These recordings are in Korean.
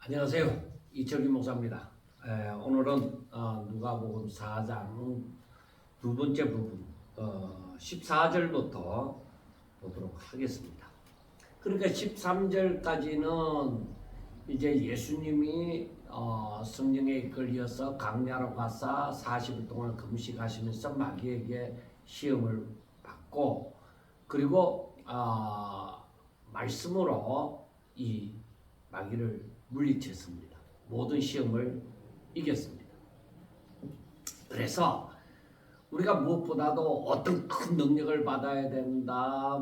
안녕하세요. 이철규 목사입니다. 오늘은 누가복음 4장 두 번째 부분 14절부터 보도록 하겠습니다. 그러니까 13절까지는 이제 예수님이 성령에 이끌려서 강야로 가사 40일 동안 금식하시면서 마귀에게 시험을 받고 그리고 말씀으로 이 마귀를 물리쳤습니다. 모든 시험을 이겼습니다. 그래서 우리가 무엇보다도 어떤 큰 능력을 받아야 된다,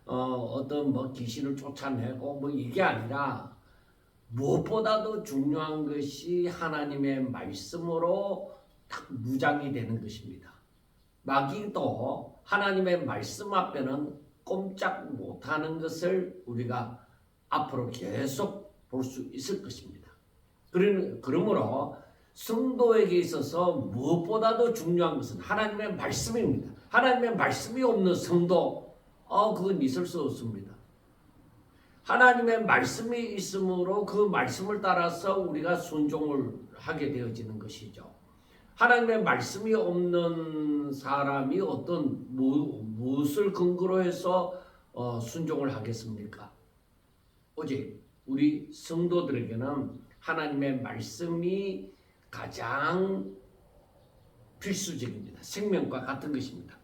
어떤 귀신을 쫓아내고 이게 아니라 무엇보다도 중요한 것이 하나님의 말씀으로 딱 무장이 되는 것입니다. 마귀도 하나님의 말씀 앞에는 꼼짝 못하는 것을 우리가 앞으로 계속 볼 수 있을 것입니다. 그러므로 성도에게 있어서 무엇보다도 중요한 것은 하나님의 말씀입니다. 하나님의 말씀이 없는 성도, 그건 있을 수 없습니다. 하나님의 말씀이 있으므로 그 말씀을 따라서 우리가 순종을 하게 되어지는 것이죠. 하나님의 말씀이 없는 사람이 무엇을 근거로 해서 순종을 하겠습니까? 오직 우리 성도들에게는 하나님의 말씀이 가장 필수적입니다. 생명과 같은 것입니다.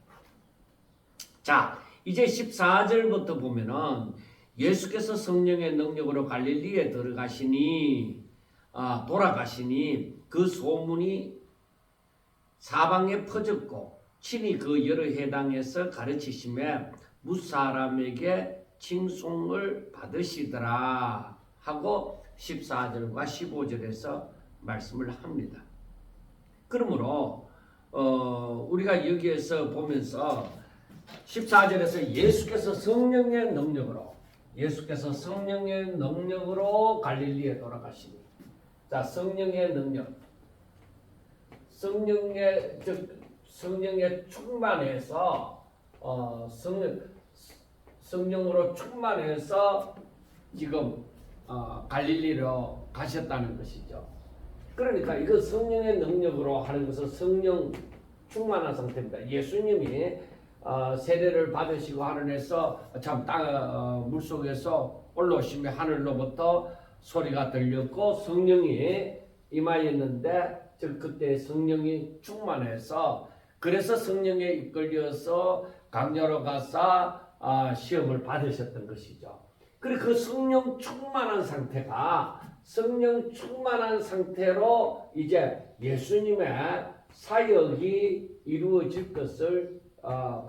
자, 이제 14절부터 보면은 예수께서 성령의 능력으로 갈릴리에 돌아가시니 그 소문이 사방에 퍼졌고 친히 그 여러 해당에서 가르치심에 무사람에게 칭송을 받으시더라 하고 14절과 15절에서 말씀을 합니다. 그러므로 우리가 여기에서 보면서 14절에서 예수께서 성령의 능력으로 갈릴리에 돌아가시니, 자, 성령의 능력, 성령의 충만해서 성령으로 충만해서 지금 갈릴리로 가셨다는 것이죠. 그러니까 이거 성령의 능력으로 하는 것은 성령 충만한 상태입니다. 예수님이 세례를 받으시고 하늘에서 물속에서 올라오시며 하늘로부터 소리가 들렸고 성령이 임하였는데 그때 성령이 충만해서 그래서 성령에 이끌려서 강야로 가사 시험을 받으셨던 것이죠. 그리고 그 성령 충만한 상태로 이제 예수님의 사역이 이루어질 것을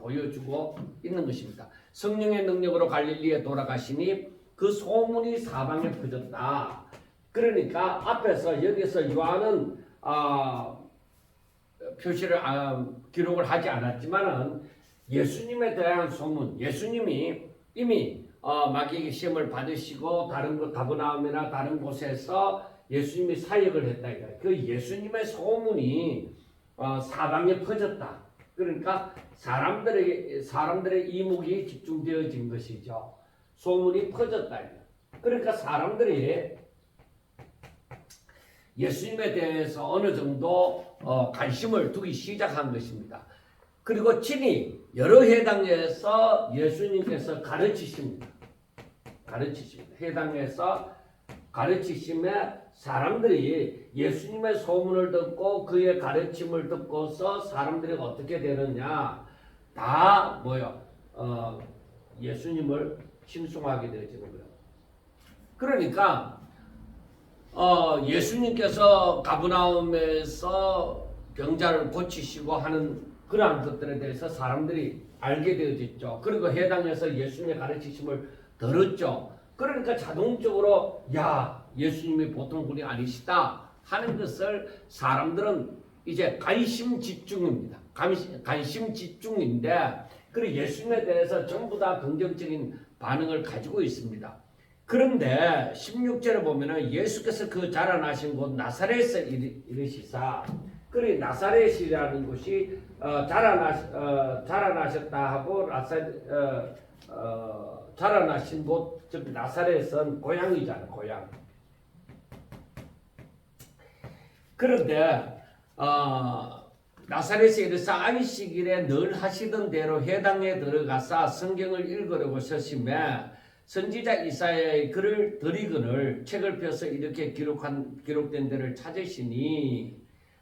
보여주고 있는 것입니다. 성령의 능력으로 갈릴리에 돌아가시니 그 소문이 사방에 퍼졌다. 그러니까 앞에서 여기서 요한은 기록을 하지 않았지만은 예수님에 대한 소문, 예수님이 이미 마귀에게 시험을 받으시고 가버나움이나 다른 곳에서 예수님이 사역을 했다. 그 예수님의 소문이 사방에 퍼졌다. 그러니까 사람들의 이목이 집중되어진 것이죠. 소문이 퍼졌다. 그러니까 사람들이 예수님에 대해서 어느 정도 관심을 두기 시작한 것입니다. 그리고 친히 여러 해당에서 예수님께서 가르치십니다. 해당에서 가르치심에 사람들이 예수님의 소문을 듣고 그의 가르침을 듣고서 사람들이 어떻게 되느냐, 다 예수님을 칭송하게 되어지는 거예요. 그러니까 예수님께서 가버나움에서 병자를 고치시고 하는 그러한 것들에 대해서 사람들이 알게 되어졌죠. 그리고 해당에서 예수님의 가르치심을 들었죠. 그러니까 자동적으로 예수님이 보통 분이 아니시다 하는 것을 사람들은 이제 관심 집중입니다. 관심 집중인데 그리고 예수님에 대해서 전부 다 긍정적인 반응을 가지고 있습니다. 그런데 16절에 보면은 예수께서 그 자라나신 곳 나사렛에 이르시사, 그리 나사렛이라는 곳이 자라나셨다 하고 자라나신 곳, 즉 나사렛은 고향이잖아요. 고향. 그런데 나사렛에 이르사 안식일에 늘 하시던 대로 회당에 들어가서 성경을 읽으려고 서심해 선지자 이사야의 글을 드리거늘 책을 펴서 이렇게 기록된 데를 찾으시니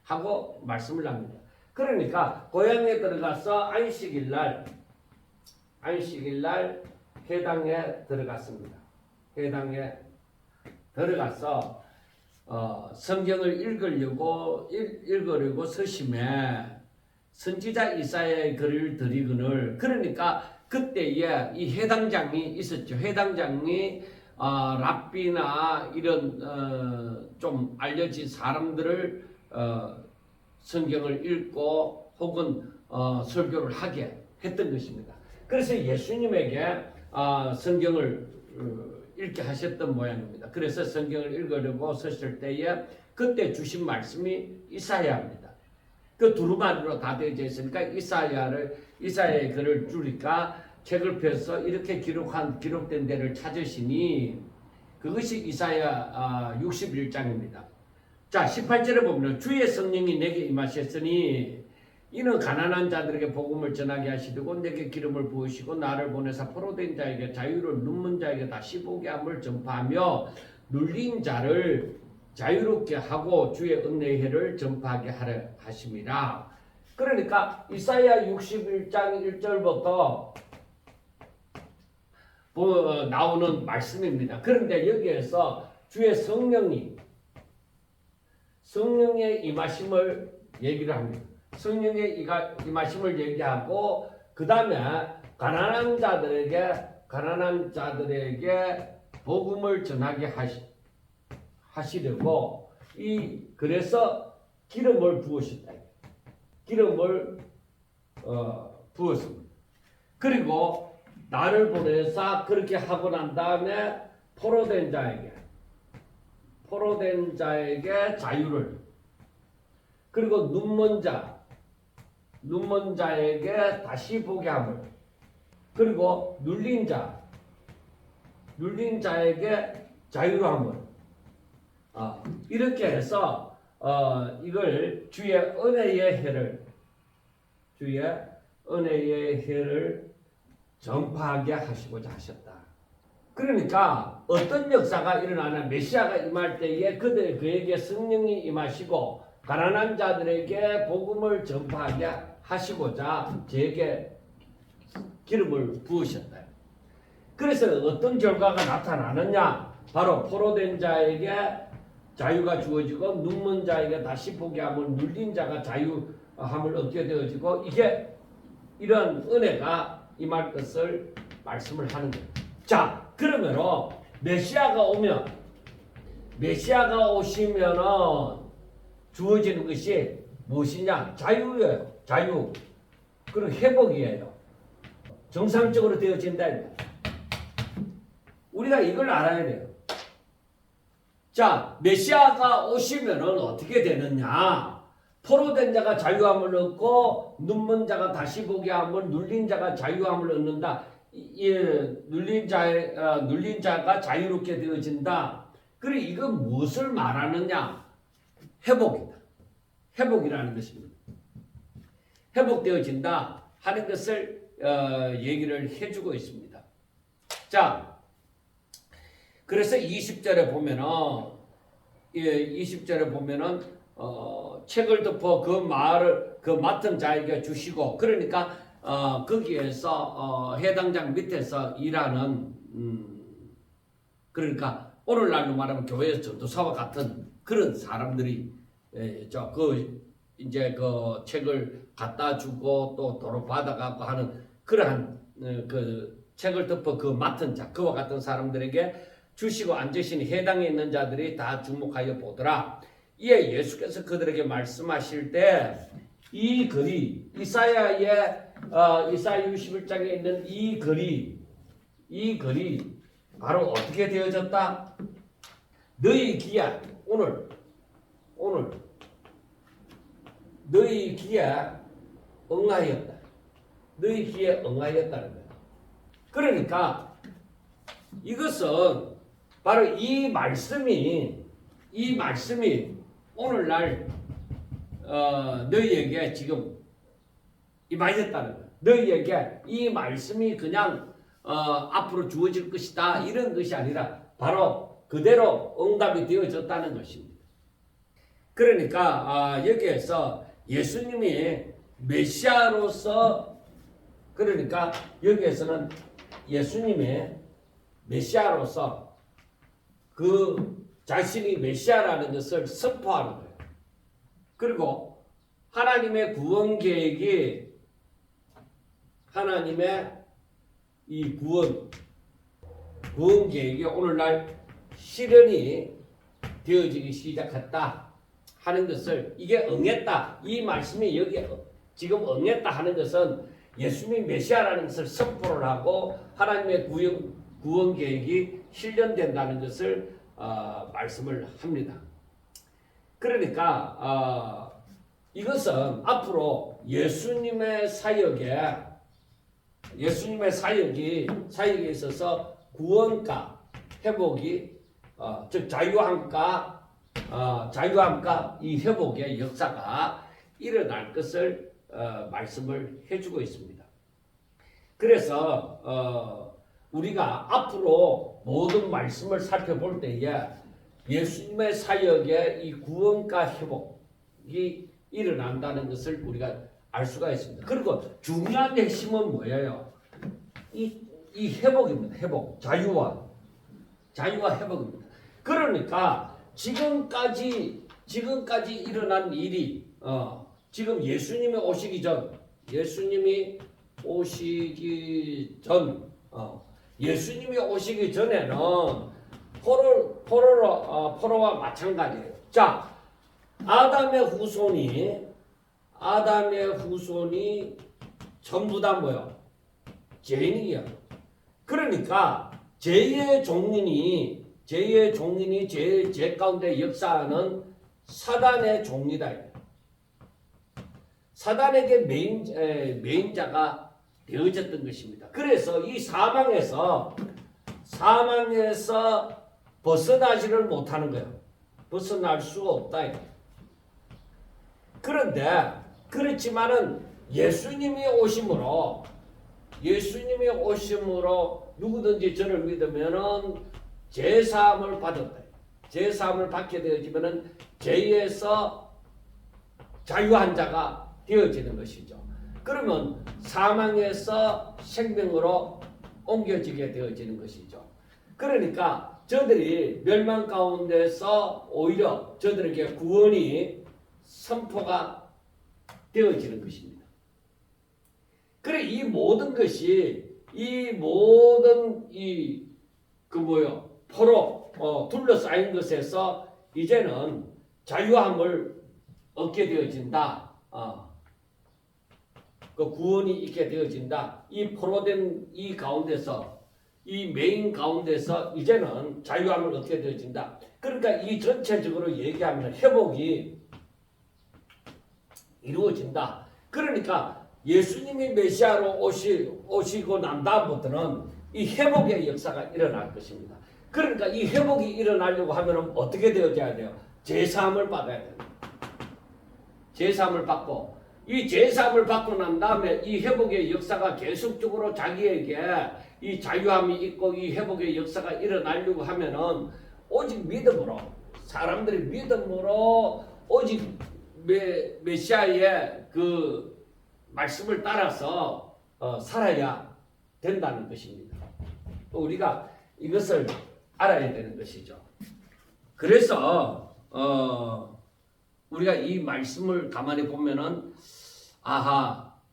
하고 말씀을 합니다. 그러니까 고향에 들어가서 안식일 날 회당에 들어갔습니다. 회당에 들어가서 성경을 읽으려고 서심해 선지자 이사야의 글을 드리거늘 그러니까 그때에 이 회당장이 있었죠. 회당장이 랍비나 이런 좀 알려진 사람들을 성경을 읽고 혹은 설교를 하게 했던 것입니다. 그래서 예수님에게 성경을 읽게 하셨던 모양입니다. 그래서 성경을 읽으려고 서실 때에 그때 주신 말씀이 이사야입니다. 그 두루마리로 다 되어져 있으니까 이사야의 글을 줄이니까 책을 펴서 이렇게 기록된 데를 찾으시니 그것이 이사야 61장입니다. 자 18절에 보면 주의 성령이 내게 임하셨으니 이는 가난한 자들에게 복음을 전하게 하시고 내게 기름을 부으시고 나를 보내사 포로된 자에게 자유를 눈먼 자에게 다시 보게 함을 전파하며 눌린 자를 자유롭게 하고 주의 은혜의 해를 전파하게 하려 하심이라. 그러니까 이사야 61장 1절부터 나오는 말씀입니다. 그런데 여기에서 주의 성령의 임하심을 얘기를 합니다. 성령의 임하심을 얘기하고 그 다음에 가난한 자들에게 복음을 전하게 하시려고 그래서 기름을 부으셨다. 기름을 부었습니다. 그리고 나를 보내사 그렇게 하고 난 다음에 포로된 자에게 자유를 그리고 눈먼 자에게 다시 보게 함을 그리고 눌린 자에게 자유함을 이렇게 해서 이걸 주의 은혜의 해를 전파하게 하시고자 하셨다. 그러니까 어떤 역사가 일어나나 메시아가 임할 때에 그에게 성령이 임하시고 가난한 자들에게 복음을 전파하게 하시고자 저에게 기름을 부으셨다. 그래서 어떤 결과가 나타나느냐? 바로 포로된 자에게 자유가 주어지고 눈먼 자에게 다시 보게 함을 눌린 자가 자유함을 얻게 되어지고 이런 은혜가 임할 것을 말씀을 하는 거예요. 자, 그러면 메시아가 오시면은 주어지는 것이 무엇이냐? 자유예요. 자유. 그리고 회복이에요. 정상적으로 되어진다. 우리가 이걸 알아야 돼요. 자, 메시아가 오시면은 어떻게 되느냐? 포로된 자가 자유함을 얻고 눈먼 자가 다시 보게 함을 눌린 자가 자유함을 얻는다. 눌린 자가 자유롭게 되어진다. 그리고 이건 무엇을 말하느냐? 회복이다. 회복이라는 것입니다. 회복되어진다 하는 것을 얘기를 해주고 있습니다. 자, 그래서 20절에 보면은 책을 덮어 그 맡은 자에게 주시고 그러니까 거기에서 해당장 밑에서 일하는 그러니까 오늘날로 말하면 교회 전도사와 같은 그런 사람들이 이제 그 책을 갖다 주고 또 도로 받아가고 하는 그러한 그 책을 덮어 그 맡은 자 그와 같은 사람들에게 주시고 앉으신 해당에 있는 자들이 다 주목하여 보더라. 이에 예수께서 그들에게 말씀하실 때 이 글이 이사야 61장에 있는 이 글이 바로 어떻게 되어졌다? 너희 귀에 오늘 너희 귀에 응하였다. 너희 귀에 응하였다는 거예요. 그러니까 이것은 바로 이 말씀이 오늘날 너희에게 지금 임하였다는 거예요. 너희에게 이 말씀이 그냥 앞으로 주어질 것이다 이런 것이 아니라 바로 그대로 응답이 되어졌다는 것입니다. 그러니까 여기에서 예수님이 메시아로서 그러니까 여기에서는 예수님이 메시아로서 그 자신이 메시아라는 것을 선포하는 거예요. 그리고 하나님의 구원 계획이 하나님의 이 구원 계획이 오늘날 실현이 되어지기 시작했다 하는 것을 이게 응했다. 이 말씀이 여기에 지금 응했다 하는 것은 예수님이 메시아라는 것을 선포를 하고 하나님의 구원 계획이 실현된다는 것을 말씀을 합니다. 그러니까 이것은 앞으로 예수님의 사역에 있어서 구원과 회복이 즉 자유함과 이 회복의 역사가 일어날 것을 말씀을 해주고 있습니다. 그래서 우리가 앞으로 모든 말씀을 살펴볼 때에 예수님의 사역에 이 구원과 회복이 일어난다는 것을 우리가 알 수가 있습니다. 그리고 중요한 핵심은 뭐예요? 이 회복입니다. 회복, 자유와 회복입니다. 그러니까 지금까지 일어난 일이 지금 예수님이 오시기 전에는 포로와 마찬가지예요. 자, 아담의 후손이 전부 다 뭐야? 죄인이야. 그러니까 죄의 종인이 죄 가운데 역사하는 사단의 종이다. 사단에게 메인자가 되어졌던 것입니다. 그래서 이 사망에서 벗어나지를 못하는 거예요. 벗어날 수가 없다. 그렇지만은 예수님이 오심으로 누구든지 저를 믿으면은 죄사함을 받았다. 죄사함을 받게 되어지면은 죄에서 자유한 자가 되어지는 것이죠. 그러면 사망에서 생명으로 옮겨지게 되어지는 것이죠. 그러니까 저들이 멸망 가운데서 오히려 저들에게 구원이 선포가 되어지는 것입니다. 그래 이 모든 것이 포로 둘러싸인 것에서 이제는 자유함을 얻게 되어진다. 그 구원이 있게 되어진다. 이 포로된 이 가운데서 이 메인 가운데서 이제는 자유함을 얻게 되어진다. 그러니까 이 전체적으로 얘기하면 회복이 이루어진다. 그러니까 예수님이 메시아로 오시고 난 다음부터는 이 회복의 역사가 일어날 것입니다. 그러니까 이 회복이 일어나려고 하면 어떻게 되어져야 돼요? 제사함을 받아야 됩니다. 제사함을 받고 이 제사함을 받고 난 다음에 이 회복의 역사가 계속적으로 자기에게 이 자유함이 있고 이 회복의 역사가 일어나려고 하면은 오직 믿음으로 사람들이 믿음으로 오직 메시아의 그 말씀을 따라서 살아야 된다는 것입니다. 우리가 이것을 알아야 되는 것이죠. 그래서 우리가 이 말씀을 가만히 보면은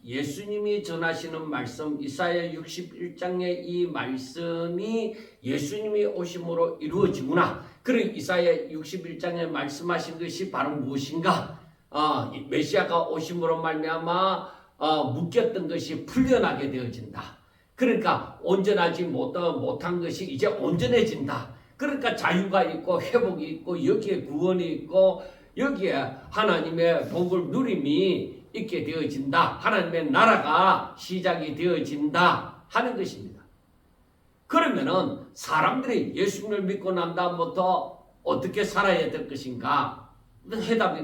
예수님이 전하시는 말씀 이사야 61장의 이 말씀이 예수님이 오심으로 이루어지구나. 그리고 이사야 61장에 말씀하신 것이 바로 무엇인가? 메시아가 오심으로 말미암아 묶였던 것이 풀려나게 되어진다. 그러니까 온전하지 못한 것이 이제 온전해진다. 그러니까 자유가 있고 회복이 있고 여기에 구원이 있고 여기에 하나님의 복을 누림이 있게 되어진다. 하나님의 나라가 시작이 되어진다 하는 것입니다. 그러면은 사람들이 예수님을 믿고 난 다음부터 어떻게 살아야 될 것인가? 해답이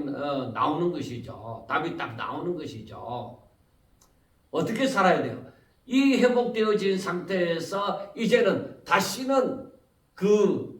나오는 것이죠. 답이 딱 나오는 것이죠. 어떻게 살아야 돼요? 이 회복되어진 상태에서 이제는 다시는 그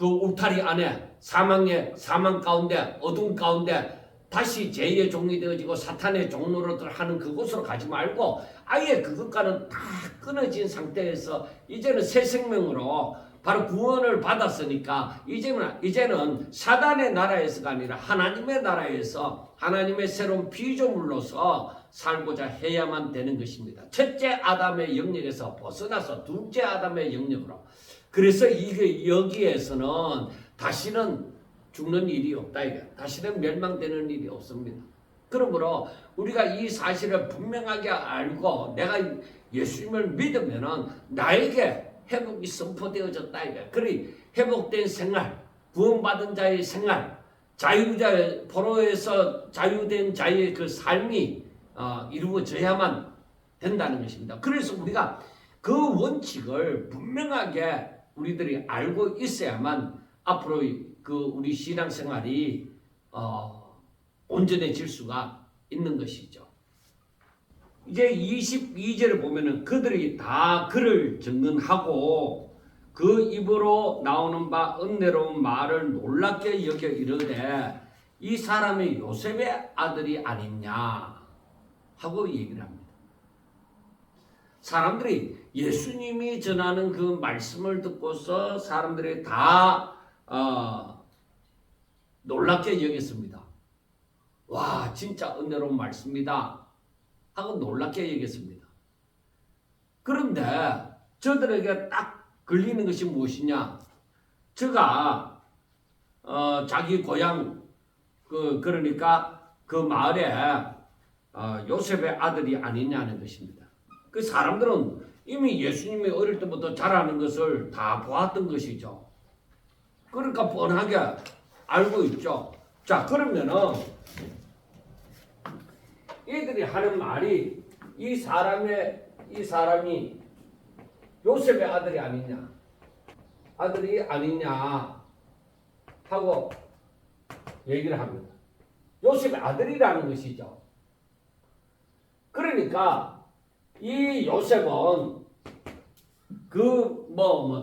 울타리 안에 사망 가운데 어둠 가운데 다시 죄의 종이 되어지고 사탄의 종노릇을 하는 그곳으로 가지 말고 아예 그것과는 다 끊어진 상태에서 이제는 새 생명으로 바로 구원을 받았으니까 이제는 사단의 나라에서가 아니라 하나님의 나라에서 하나님의 새로운 피조물로서 살고자 해야만 되는 것입니다. 첫째 아담의 영역에서 벗어나서 둘째 아담의 영역으로. 그래서 이게 여기에서는 다시는 죽는 일이 없다 이게. 다시는 멸망되는 일이 없습니다. 그러므로 우리가 이 사실을 분명하게 알고 내가 예수님을 믿으면은 나에게 회복이 선포되어졌다 이게. 그리 회복된 생활, 구원받은 자의 생활, 자유자의 포로에서 자유된 자의 그 삶이 이루어져야만 된다는 것입니다. 그래서 우리가 그 원칙을 분명하게 우리들이 알고 있어야만 앞으로 그 우리 신앙생활이 온전해질 수가 있는 것이죠. 이제 22절을 보면은 그들이 다 그를 증언하고 그 입으로 나오는 바 은혜로운 말을 놀랍게 여겨 이르되 이 사람이 요셉의 아들이 아니냐 하고 얘기를 합니다. 사람들이 예수님이 전하는 그 말씀을 듣고서 사람들이 다 놀랍게 여겼습니다. 와, 진짜 은혜로운 말씀이다 하고 놀랍게 여겼습니다. 그런데 저들에게 딱 걸리는 것이 무엇이냐? 저가 자기 고향 그러니까 그 마을에 요셉의 아들이 아니냐는 것입니다. 그 사람들은 이미 예수님이 어릴 때부터 자라는 것을 다 보았던 것이죠. 그러니까 뻔하게 알고 있죠. 자, 그러면은 이들이 하는 말이 이 사람이 요셉의 아들이 아니냐 하고 얘기를 합니다. 요셉의 아들이라는 것이죠. 그러니까 이 요셉은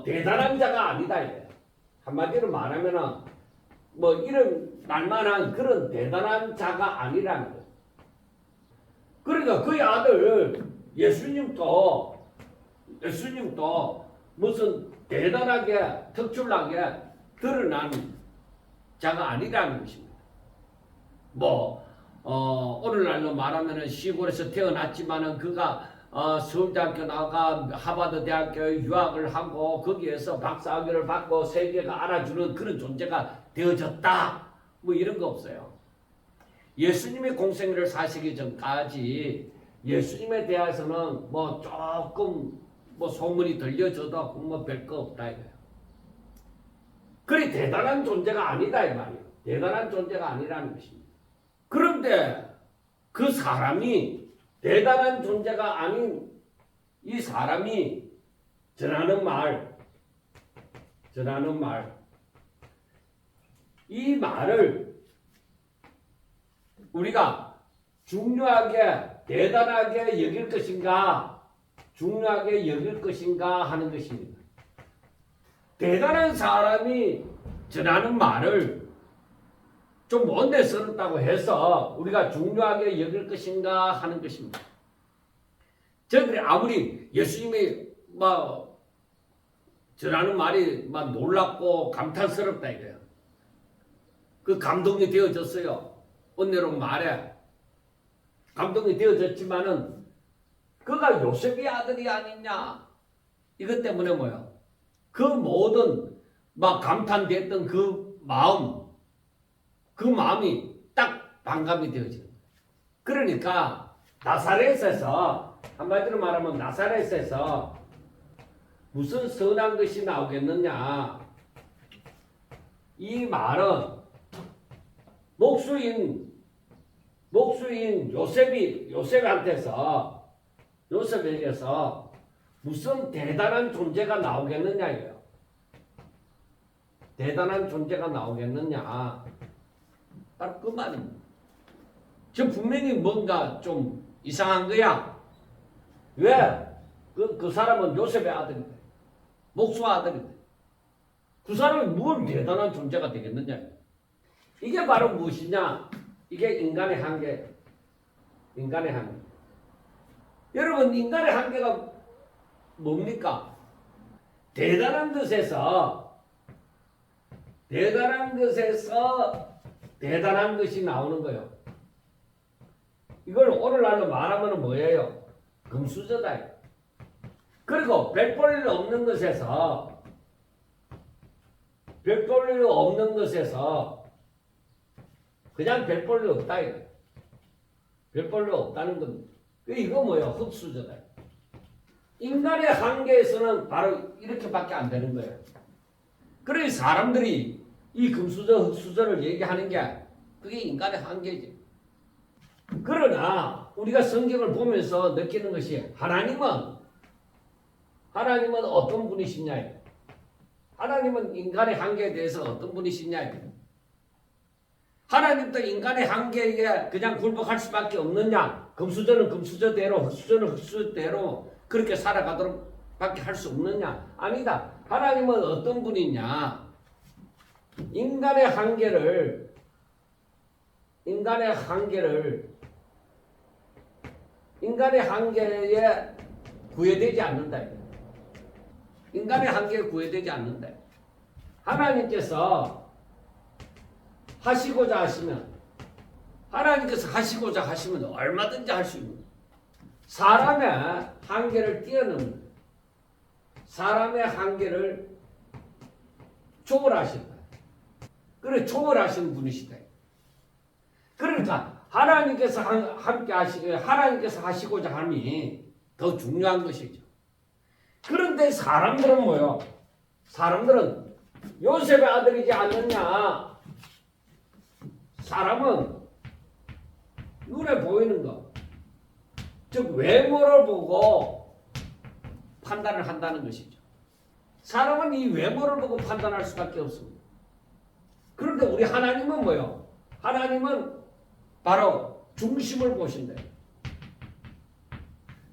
대단한 자가 아니다 이래. 한마디로 말하면은 이런 날만한 그런 대단한 자가 아니라는 거예요. 그러니까 그의 아들 예수님도 무슨 대단하게 특출나게 드러난 자가 아니라는 것입니다. 오늘날로 말하면은 시골에서 태어났지만은 그가 서울대학교 나가 하버드 대학교에 유학을 하고 거기에서 박사학위를 받고 세계가 알아주는 그런 존재가 되어졌다. 이런 거 없어요. 예수님의 공생애를 사시기 전까지 예수님에 대해서는 조금 소문이 들려져도 별거 없다 이거예요. 그리 대단한 존재가 아니다 이 말이에요. 대단한 존재가 아니라는 것입니다. 그런데 그 사람이 대단한 존재가 아닌 이 사람이 전하는 말, 이 말을 우리가 중요하게 대단하게 여길 것인가 하는 것입니다. 대단한 사람이 전하는 말을 좀 원대스럽다고 해서 우리가 중요하게 여길 것인가 하는 것입니다. 저들이 아무리 예수님이 전하는 말이 놀랍고 감탄스럽다 이거예요. 그 감동이 되어졌어요. 은혜로운 말에 감동이 되어졌지만은 그가 요셉의 아들이 아니냐 이것 때문에 그 모든 감탄됐던 그 마음이 딱 반감이 되어지는 거예요. 그러니까 나사렛에서 한마디로 말하면 나사렛에서 무슨 선한 것이 나오겠느냐. 이 말은 목수인 요셉에게서 무슨 대단한 존재가 나오겠느냐 이거예요. 대단한 존재가 나오겠느냐. 바로 그 말입니다. 저 분명히 뭔가 좀 이상한 거야. 왜? 그 사람은 요셉의 아들인데, 목수 아들인데, 그 사람이 뭘 대단한 존재가 되겠느냐. 이게 바로 무엇이냐? 이게 인간의 한계. 인간의 한계. 여러분, 인간의 한계가 뭡니까? 대단한 것에서 대단한 것이 나오는 거예요. 이걸 오늘날로 말하면 뭐예요? 금수저다. 그리고 별 볼 일 없는 것에서 그냥 별 볼 일 없다. 별 볼 일 없다는 겁니다. 이거 뭐예요? 흙수저다. 인간의 한계에서는 바로 이렇게밖에 안 되는 거예요. 그래서 사람들이 이 금수저, 흙수저를 얘기하는 게 그게 인간의 한계지. 그러나 우리가 성경을 보면서 느끼는 것이 하나님은 어떤 분이시냐? 하나님은 인간의 한계에 대해서 어떤 분이시냐? 하나님도 인간의 한계에 그냥 굴복할 수밖에 없느냐? 금수저는 금수저대로, 흙수저는 흙수저대로 그렇게 살아가도록 밖에 할 수 없느냐? 아니다. 하나님은 어떤 분이냐? 인간의 한계에 구애되지 않는다. 인간의 한계에 구애되지 않는다. 하나님께서 하시고자 하시면 얼마든지 할 수 있는 사람의 한계를 뛰어넘는 사람의 한계를 초월하신다. 그래 초월하시는 분이시다. 그러니까 하나님께서 하시고자 함이 더 중요한 것이죠. 그런데 사람들은 뭐요? 사람들은 요셉의 아들이지 않느냐? 사람은 눈에 보이는 것, 즉 외모를 보고 판단을 한다는 것이죠. 사람은 이 외모를 보고 판단할 수밖에 없습니다. 그런데 우리 하나님은 뭐요? 하나님은 바로 중심을 보신다.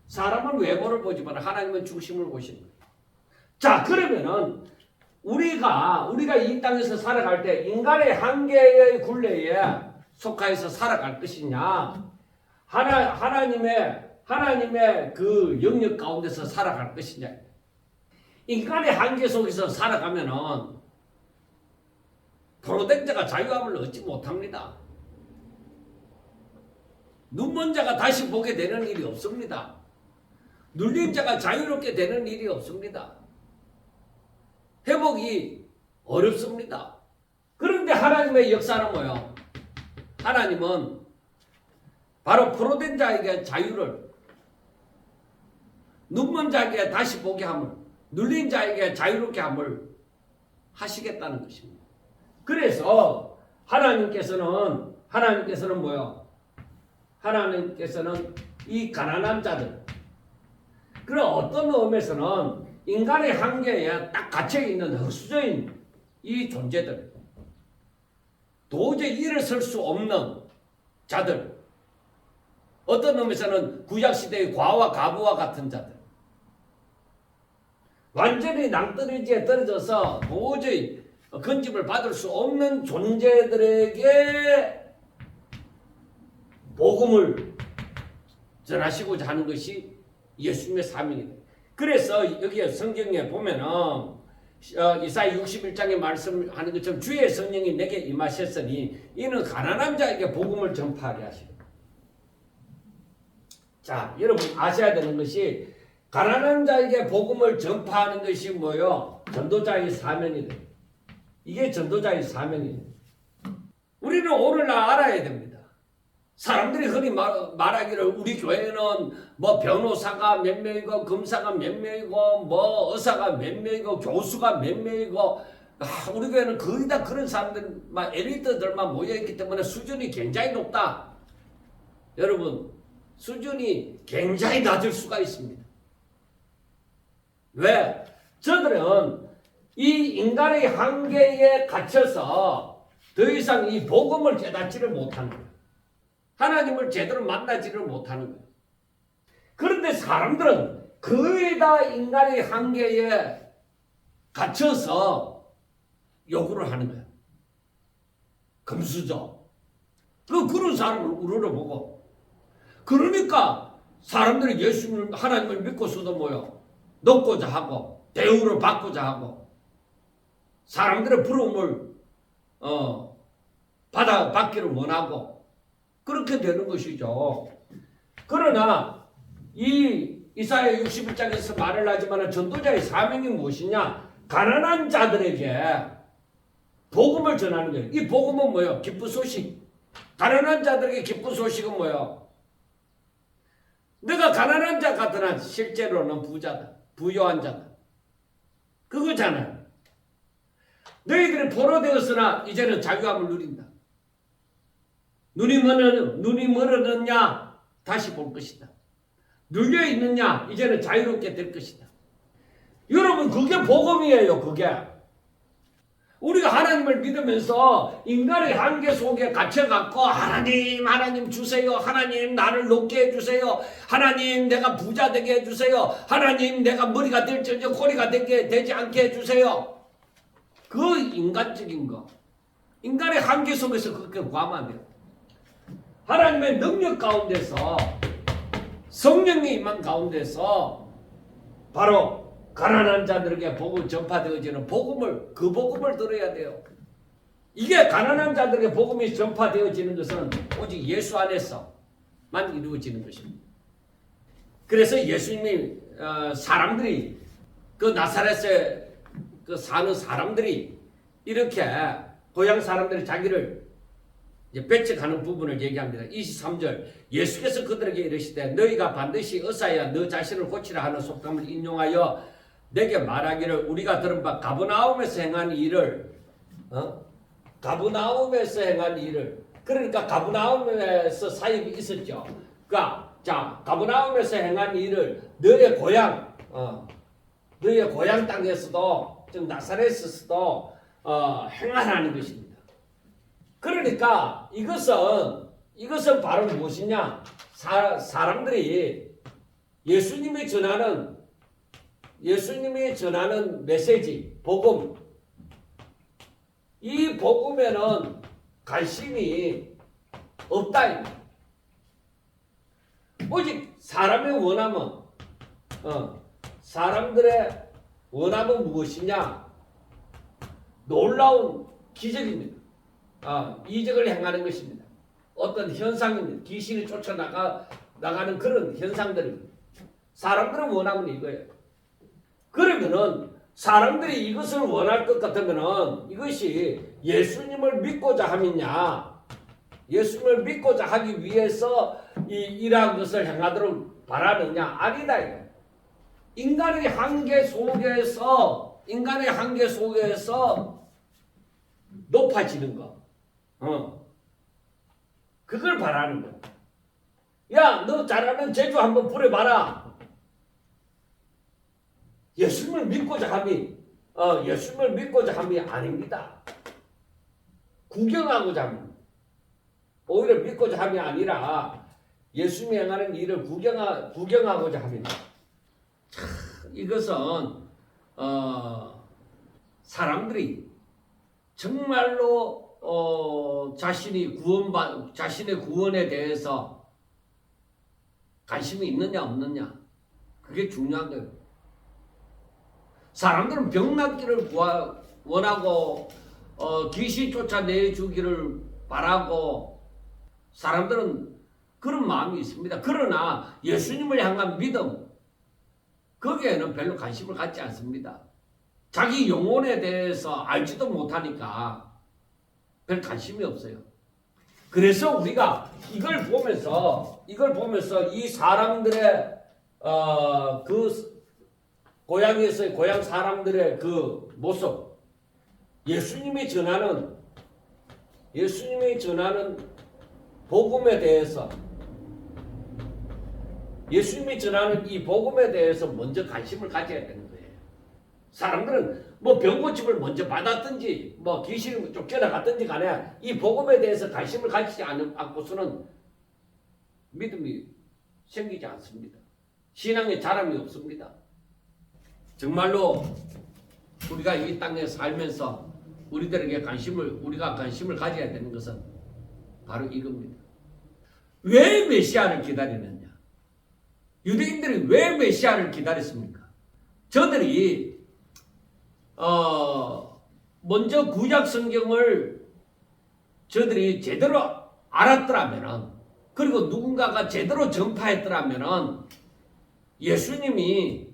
사람은 외모를 보지만 하나님은 중심을 보시는 거예요. 자, 그러면은 우리가 이 땅에서 살아갈 때 인간의 한계의 굴레에 속하여서 살아갈 것이냐, 하나님의 그 영역 가운데서 살아갈 것이냐. 인간의 한계 속에서 살아가면은 포로된 자가 자유함을 얻지 못합니다. 눈먼 자가 다시 보게 되는 일이 없습니다. 눌린 자가 자유롭게 되는 일이 없습니다. 회복이 어렵습니다. 그런데 하나님의 역사는 뭐예요? 하나님은 바로 포로된 자에게 자유를, 눈먼 자에게 다시 보게 함을, 눌린 자에게 자유롭게 함을 하시겠다는 것입니다. 그래서 하나님께서는 뭐예요? 하나님께서는 이 가난한 자들, 그런 어떤 의미에서는 인간의 한계에 딱 갇혀있는 흙수저인 이 존재들, 도저히 일어설 수 없는 자들, 어떤 의미에서는 구약시대의 과와 가부와 같은 자들, 완전히 낭떠러지에 떨어져서 도저히 건집을 받을 수 없는 존재들에게 복음을 전하시고자 하는 것이 예수님의 사명입니다. 그래서 여기 성경에 보면은 이사야 61장에 말씀하는 것처럼 주의 성령이 내게 임하셨으니 이는 가난한 자에게 복음을 전파하게 하시고. 자, 여러분 아셔야 되는 것이 가난한 자에게 복음을 전파하는 것이 뭐요? 전도자의 사명이다. 이게 전도자의 사명이에요. 우리는 오늘날 알아야 됩니다. 사람들이 흔히 말하기를 우리 교회는 뭐 변호사가 몇 명이고 검사가 몇 명이고 뭐 의사가 몇 명이고 교수가 몇 명이고 우리 교회는 거의 다 그런 사람들 엘리트들만 모여있기 때문에 수준이 굉장히 높다. 여러분 수준이 굉장히 낮을 수가 있습니다. 왜? 저들은 이 인간의 한계에 갇혀서 더 이상 이 복음을 깨닫지를 못하는 거예요. 하나님을 제대로 만나지를 못하는 거예요. 그런데 사람들은 거의 다 인간의 한계에 갇혀서 요구를 하는 거예요. 금수저. 그런 사람을 우러러보고. 그러니까 사람들이 예수님을, 하나님을 믿고서도 뭐요? 넣고자 하고, 대우를 받고자 하고, 사람들의 부러움을, 받기를 원하고, 그렇게 되는 것이죠. 그러나, 이사야 61장에서 말을 하지만 전도자의 사명이 무엇이냐? 가난한 자들에게 복음을 전하는 거예요. 이 복음은 뭐예요? 기쁜 소식. 가난한 자들에게 기쁜 소식은 뭐예요? 내가 가난한 자 같으나 실제로는 부자다. 부유한 자다. 그거잖아요. 너희들이 포로되었으나 이제는 자유함을 누린다. 눈이 멀어졌냐? 다시 볼 것이다. 눌려 있느냐? 이제는 자유롭게 될 것이다. 여러분, 그게 복음이에요. 그게. 우리가 하나님을 믿으면서 인간의 한계 속에 갇혀갖고 하나님 주세요. 하나님 나를 높게 해주세요. 하나님 내가 부자 되게 해주세요. 하나님 내가 머리가 될지언정 꼬리가 되지 않게 해주세요. 그 인간적인 거. 인간의 한계 속에서 그렇게 구하면 안 돼요. 하나님의 능력 가운데서 성령의 임한 가운데서 바로 가난한 자들에게 복음 전파되어지는 그 복음을 들어야 돼요. 이게 가난한 자들에게 복음이 전파되어지는 것은 오직 예수 안에서만 이루어지는 것입니다. 그래서 예수님이 사람들이 그 나사렛에 사는 사람들이 이렇게 고향 사람들이 자기를 배척하는 부분을 얘기합니다. 23절 예수께서 그들에게 이르시되 너희가 반드시 의사야 너 자신을 고치라 하는 속담을 인용하여 내게 말하기를 우리가 들은 바 가버나움에서 행한 일을 그러니까 가버나움에서 사역이 있었죠. 그러니까 가버나움에서 행한 일을 너의 고향 땅에서도 즉 나사렛에서도 행하라는 것입니다. 그러니까 이것은 바로 무엇이냐? 사람들이 예수님이 전하는 메시지, 복음. 이 복음에는 관심이 없다. 오직 사람의 원함은, 사람들의 원함은 무엇이냐? 놀라운 기적입니다. 이적을 행하는 것입니다. 어떤 현상입니다. 귀신이 쫓아나가는 그런 현상들입니다. 사람들은 원함은 이거예요. 그러면은 사람들이 이것을 원할 것 같으면은 이것이 예수님을 믿고자 함이냐? 예수님을 믿고자 하기 위해서 이러한 것을 행하도록 바라느냐? 아니다. 인간의 한계 속에서 높아지는 거. 그걸 바라는 거야. 야, 너 잘하는 제주 한번 부려봐라. 예수님을 믿고자 함이 아닙니다. 구경하고자 합니다. 오히려 믿고자 함이 아니라 예수님이 행하는 일을 구경하고자 합니다. 이것은 사람들이 정말로 자신의 구원에 대해서 관심이 있느냐 없느냐 그게 중요한 거예요. 사람들은 병 낫기를 원하고 귀신 쫓아내주기를 바라고 사람들은 그런 마음이 있습니다. 그러나 예수님을 향한 믿음 거기에는 별로 관심을 갖지 않습니다. 자기 영혼에 대해서 알지도 못하니까 별 관심이 없어요. 그래서 우리가 이걸 보면서 이 사람들의 그 고향 사람들의 그 모습, 예수님이 전하는 복음에 대해서, 예수님이 전하는 이 복음에 대해서 먼저 관심을 가져야 되는 거예요. 사람들은 뭐 병고침을 먼저 받았든지 뭐 귀신이 쫓겨나갔든지 간에 이 복음에 대해서 관심을 가지지 않고서는 믿음이 생기지 않습니다. 신앙의 자람이 없습니다. 정말로 우리가 이 땅에 살면서 우리가 관심을 가져야 되는 것은 바로 이겁니다. 왜 메시아를 기다리느냐? 유대인들이 왜 메시아를 기다렸습니까? 저들이 먼저 구약 성경을 저들이 제대로 알았더라면, 그리고 누군가가 제대로 전파했더라면 예수님이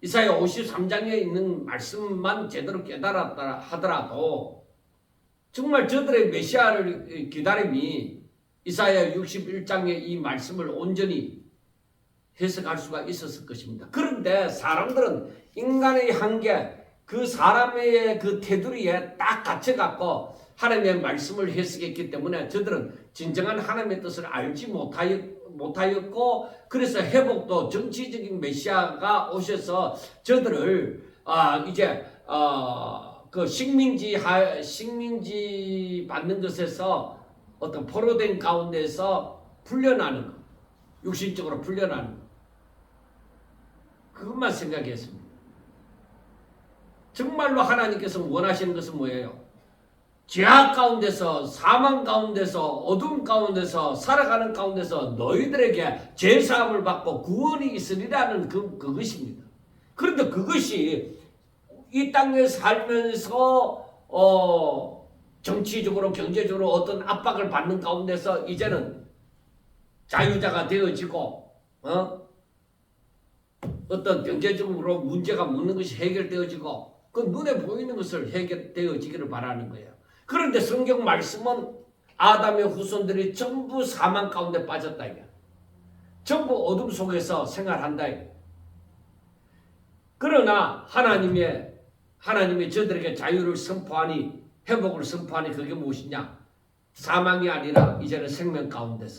이사야 53장에 있는 말씀만 제대로 깨달았다 하더라도 정말 저들의 메시아를 기다림이 이사야 61장의 이 말씀을 온전히 해석할 수가 있었을 것입니다. 그런데 사람들은 인간의 한계, 그 사람의 그 테두리에 딱 갇혀갖고 하나님의 말씀을 해석했기 때문에 저들은 진정한 하나님의 뜻을 알지 못하였고, 그래서 회복도 정치적인 메시아가 오셔서 저들을 이제 그 식민지 받는 것에서 어떤 포로된 가운데서 풀려나는 것, 육신적으로 풀려나는 것, 그것만 생각했습니다. 정말로 하나님께서 원하시는 것은 뭐예요? 죄악 가운데서, 사망 가운데서, 어둠 가운데서, 살아가는 가운데서 너희들에게 죄사함을 받고 구원이 있으리라는 그것입니다. 그런데 그것이 이 땅에 살면서 정치적으로, 경제적으로 어떤 압박을 받는 가운데서 이제는 자유자가 되어지고 어떤 경제적으로 문제가 묻는 것이 해결되어지고 그 눈에 보이는 것을 해결되어지기를 바라는 거예요. 그런데 성경 말씀은 아담의 후손들이 전부 사망 가운데 빠졌다 이게. 전부 어둠 속에서 생활한다 이게. 그러나 하나님의 저들에게 자유를 선포하니, 회복을 선포하니 그게 무엇이냐? 사망이 아니라 이제는 생명 가운데로.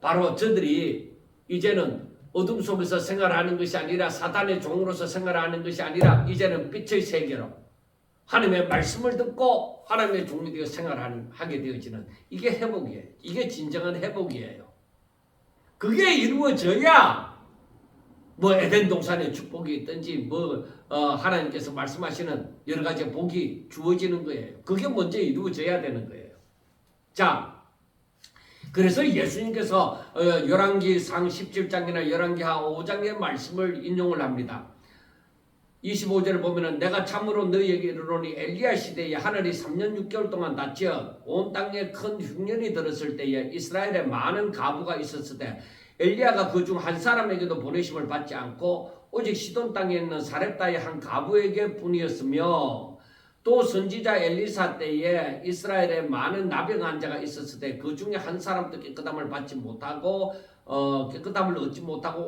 바로 저들이 이제는 어둠 속에서 생활하는 것이 아니라, 사단의 종으로서 생활하는 것이 아니라 이제는 빛의 세계로 하나님의 말씀을 듣고 하나님의 종이 되어 생활하게 되어지는, 이게 회복이에요. 이게 진정한 회복이에요. 그게 이루어져야 뭐 에덴 동산의 축복이 있든지 하나님께서 말씀하시는 여러 가지 복이 주어지는 거예요. 그게 먼저 이루어져야 되는 거예요. 자, 그래서 예수님께서 열왕기상 17장이나 열왕기하 5장의 말씀을 인용을 합니다. 25절을 보면은 내가 참으로 너희에게 이르노니 엘리야 시대에 하늘이 3년 6개월 동안 닫혀 온 땅에 큰 흉년이 들었을 때에 이스라엘에 많은 가부가 있었을 때 엘리야가 그 중 한 사람에게도 보내심을 받지 않고 오직 시돈 땅에 있는 사렙다의 한 가부에게 뿐이었으며, 또 선지자 엘리사 때에 이스라엘에 많은 나병한 자가 있었을 때 그 중에 한 사람도 깨끗함을 얻지 못하고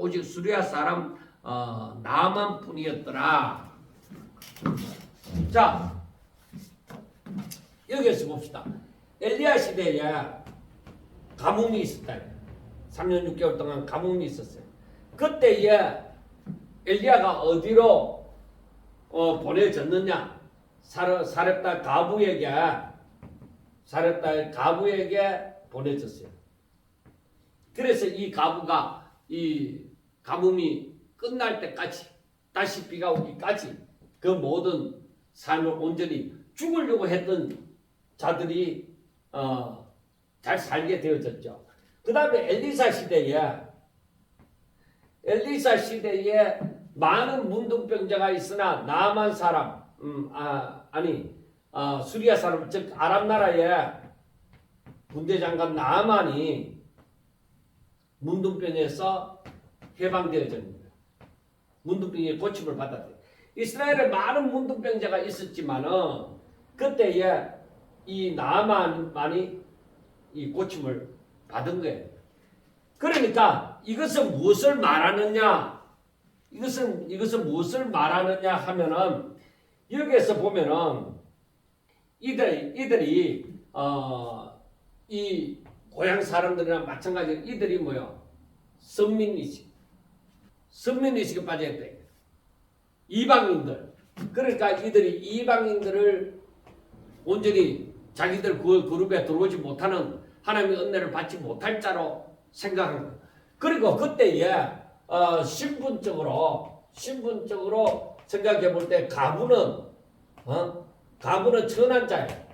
오직 수리아 사람 나만 뿐이었더라. 자, 여기에서 봅시다. 엘리야 시대에 가뭄이 있었다. 3년 6개월 동안 가뭄이 있었어요. 그때에 엘리야가 어디로 보내졌느냐? 사렙다 가부에게 보내졌어요. 그래서 이 가부가 이 가뭄이 끝날 때까지, 다시 비가 오기까지 그 모든 삶을 온전히 죽으려고 했던 자들이 잘 살게 되어졌죠. 그 다음에 엘리사 시대에 많은 문둥병자가 있으나 나만 사람, 수리아 사람, 즉 아람 나라의 군대장관 나만이 문둥병에서 해방되어졌습니다. 문둥병의 고침을 받았대요. 이스라엘에 많은 문둥병자가 있었지만은 그때에 이 나만이 이 고침을 받은 거예요. 그러니까 이것은 무엇을 말하느냐? 이것은 무엇을 말하느냐 하면은 여기에서 보면은 이들이 이 고향 사람들이랑 마찬가지로 이들이 뭐요? 선민의식에 빠져있대. 이방인들. 그러니까 이들이 이방인들을 온전히 자기들 그 그룹에 들어오지 못하는 하나님의 은혜를 받지 못할 자로 생각한 거예요. 그리고 그때에 신분적으로 생각해 볼 때 가부는 천한 자예요.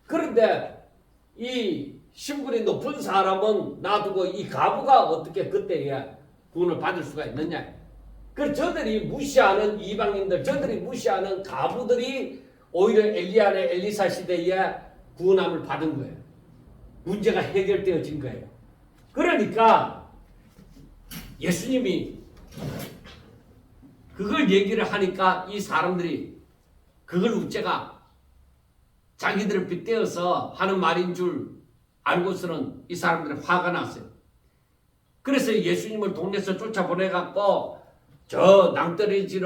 그런데 이 신분이 높은 사람은 놔두고 이 가부가 어떻게 그때에 구원을 받을 수가 있느냐. 그 저들이 무시하는 이방인들, 저들이 무시하는 가부들이 오히려 엘리야의 엘리사 시대에 구원함을 받은 거예요. 문제가 해결되어진 거예요. 그러니까 예수님이 그걸 얘기를 하니까 이 사람들이 그걸 우째가 자기들을 빗대어서 하는 말인 줄 알고서는 이 사람들이 화가 났어요. 그래서 예수님을 동네에서 쫓아보내갖고 저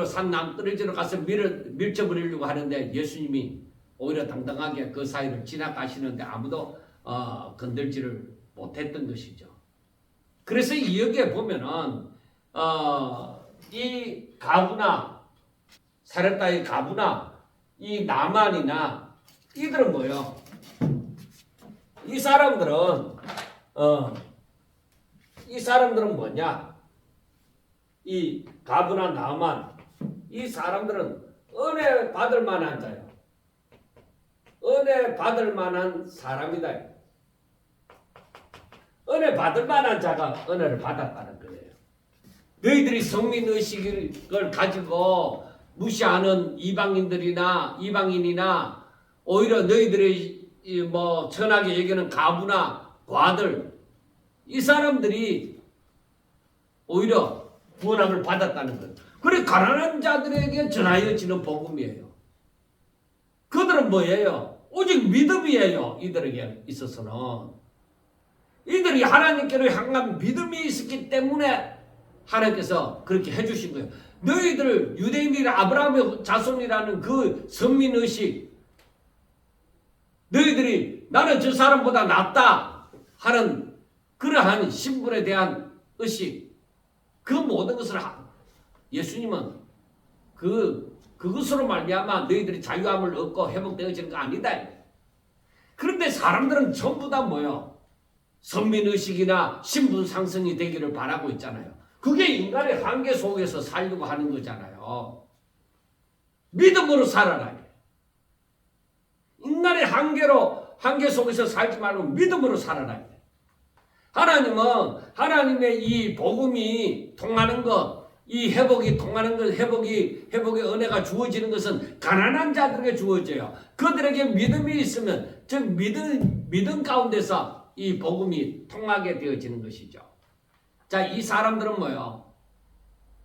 산 낭떠러지로 가서 밀쳐버리려고 하는데 예수님이 오히려 당당하게 그 사이를 지나가시는데 아무도 건들지를 못했던 것이죠. 그래서 여기에 보면은 이 가부나 사렙다의 가부나 이 나만이나 이들은 뭐예요? 이 사람들은 뭐냐? 이 가부나 나만 이 사람들은 은혜 받을 만한 자예요. 은혜 받을 만한 사람이다. 은혜 받을 만한 자가 은혜를 받았다는 거예요. 너희들이 성민의식을 가지고 무시하는 이방인이나 오히려 너희들이 천하게 여기는 가부나 과들 이 사람들이 오히려 구원함을 받았다는 거예요. 그래 가난한 자들에게 전하여지는 복음이에요. 그들은 뭐예요? 오직 믿음이에요. 이들에게 있어서는 이들이 하나님께로 향한 믿음이 있었기 때문에 하나님께서 그렇게 해주신 거예요. 너희들 유대인이라 아브라함의 자손이라는 그 선민의식 너희들이 나는 저 사람보다 낫다 하는 그러한 신분에 대한 의식 그 모든 것을 예수님은 그것으로 말미암아 너희들이 자유함을 얻고 회복되어지는 거 아니다. 그런데 사람들은 전부 다 뭐예요? 선민의식이나 신분 상승이 되기를 바라고 있잖아요. 그게 인간의 한계 속에서 살려고 하는 거잖아요. 믿음으로 살아라. 인간의 한계 속에서 살지 말고 믿음으로 살아라. 하나님은 하나님의 이 복음이 통하는 것, 이 회복이 통하는 것, 회복의 은혜가 주어지는 것은 가난한 자들에게 주어져요. 그들에게 믿음이 있으면, 즉 믿음 가운데서 이 복음이 통하게 되어지는 것이죠. 자, 이 사람들은 뭐예요?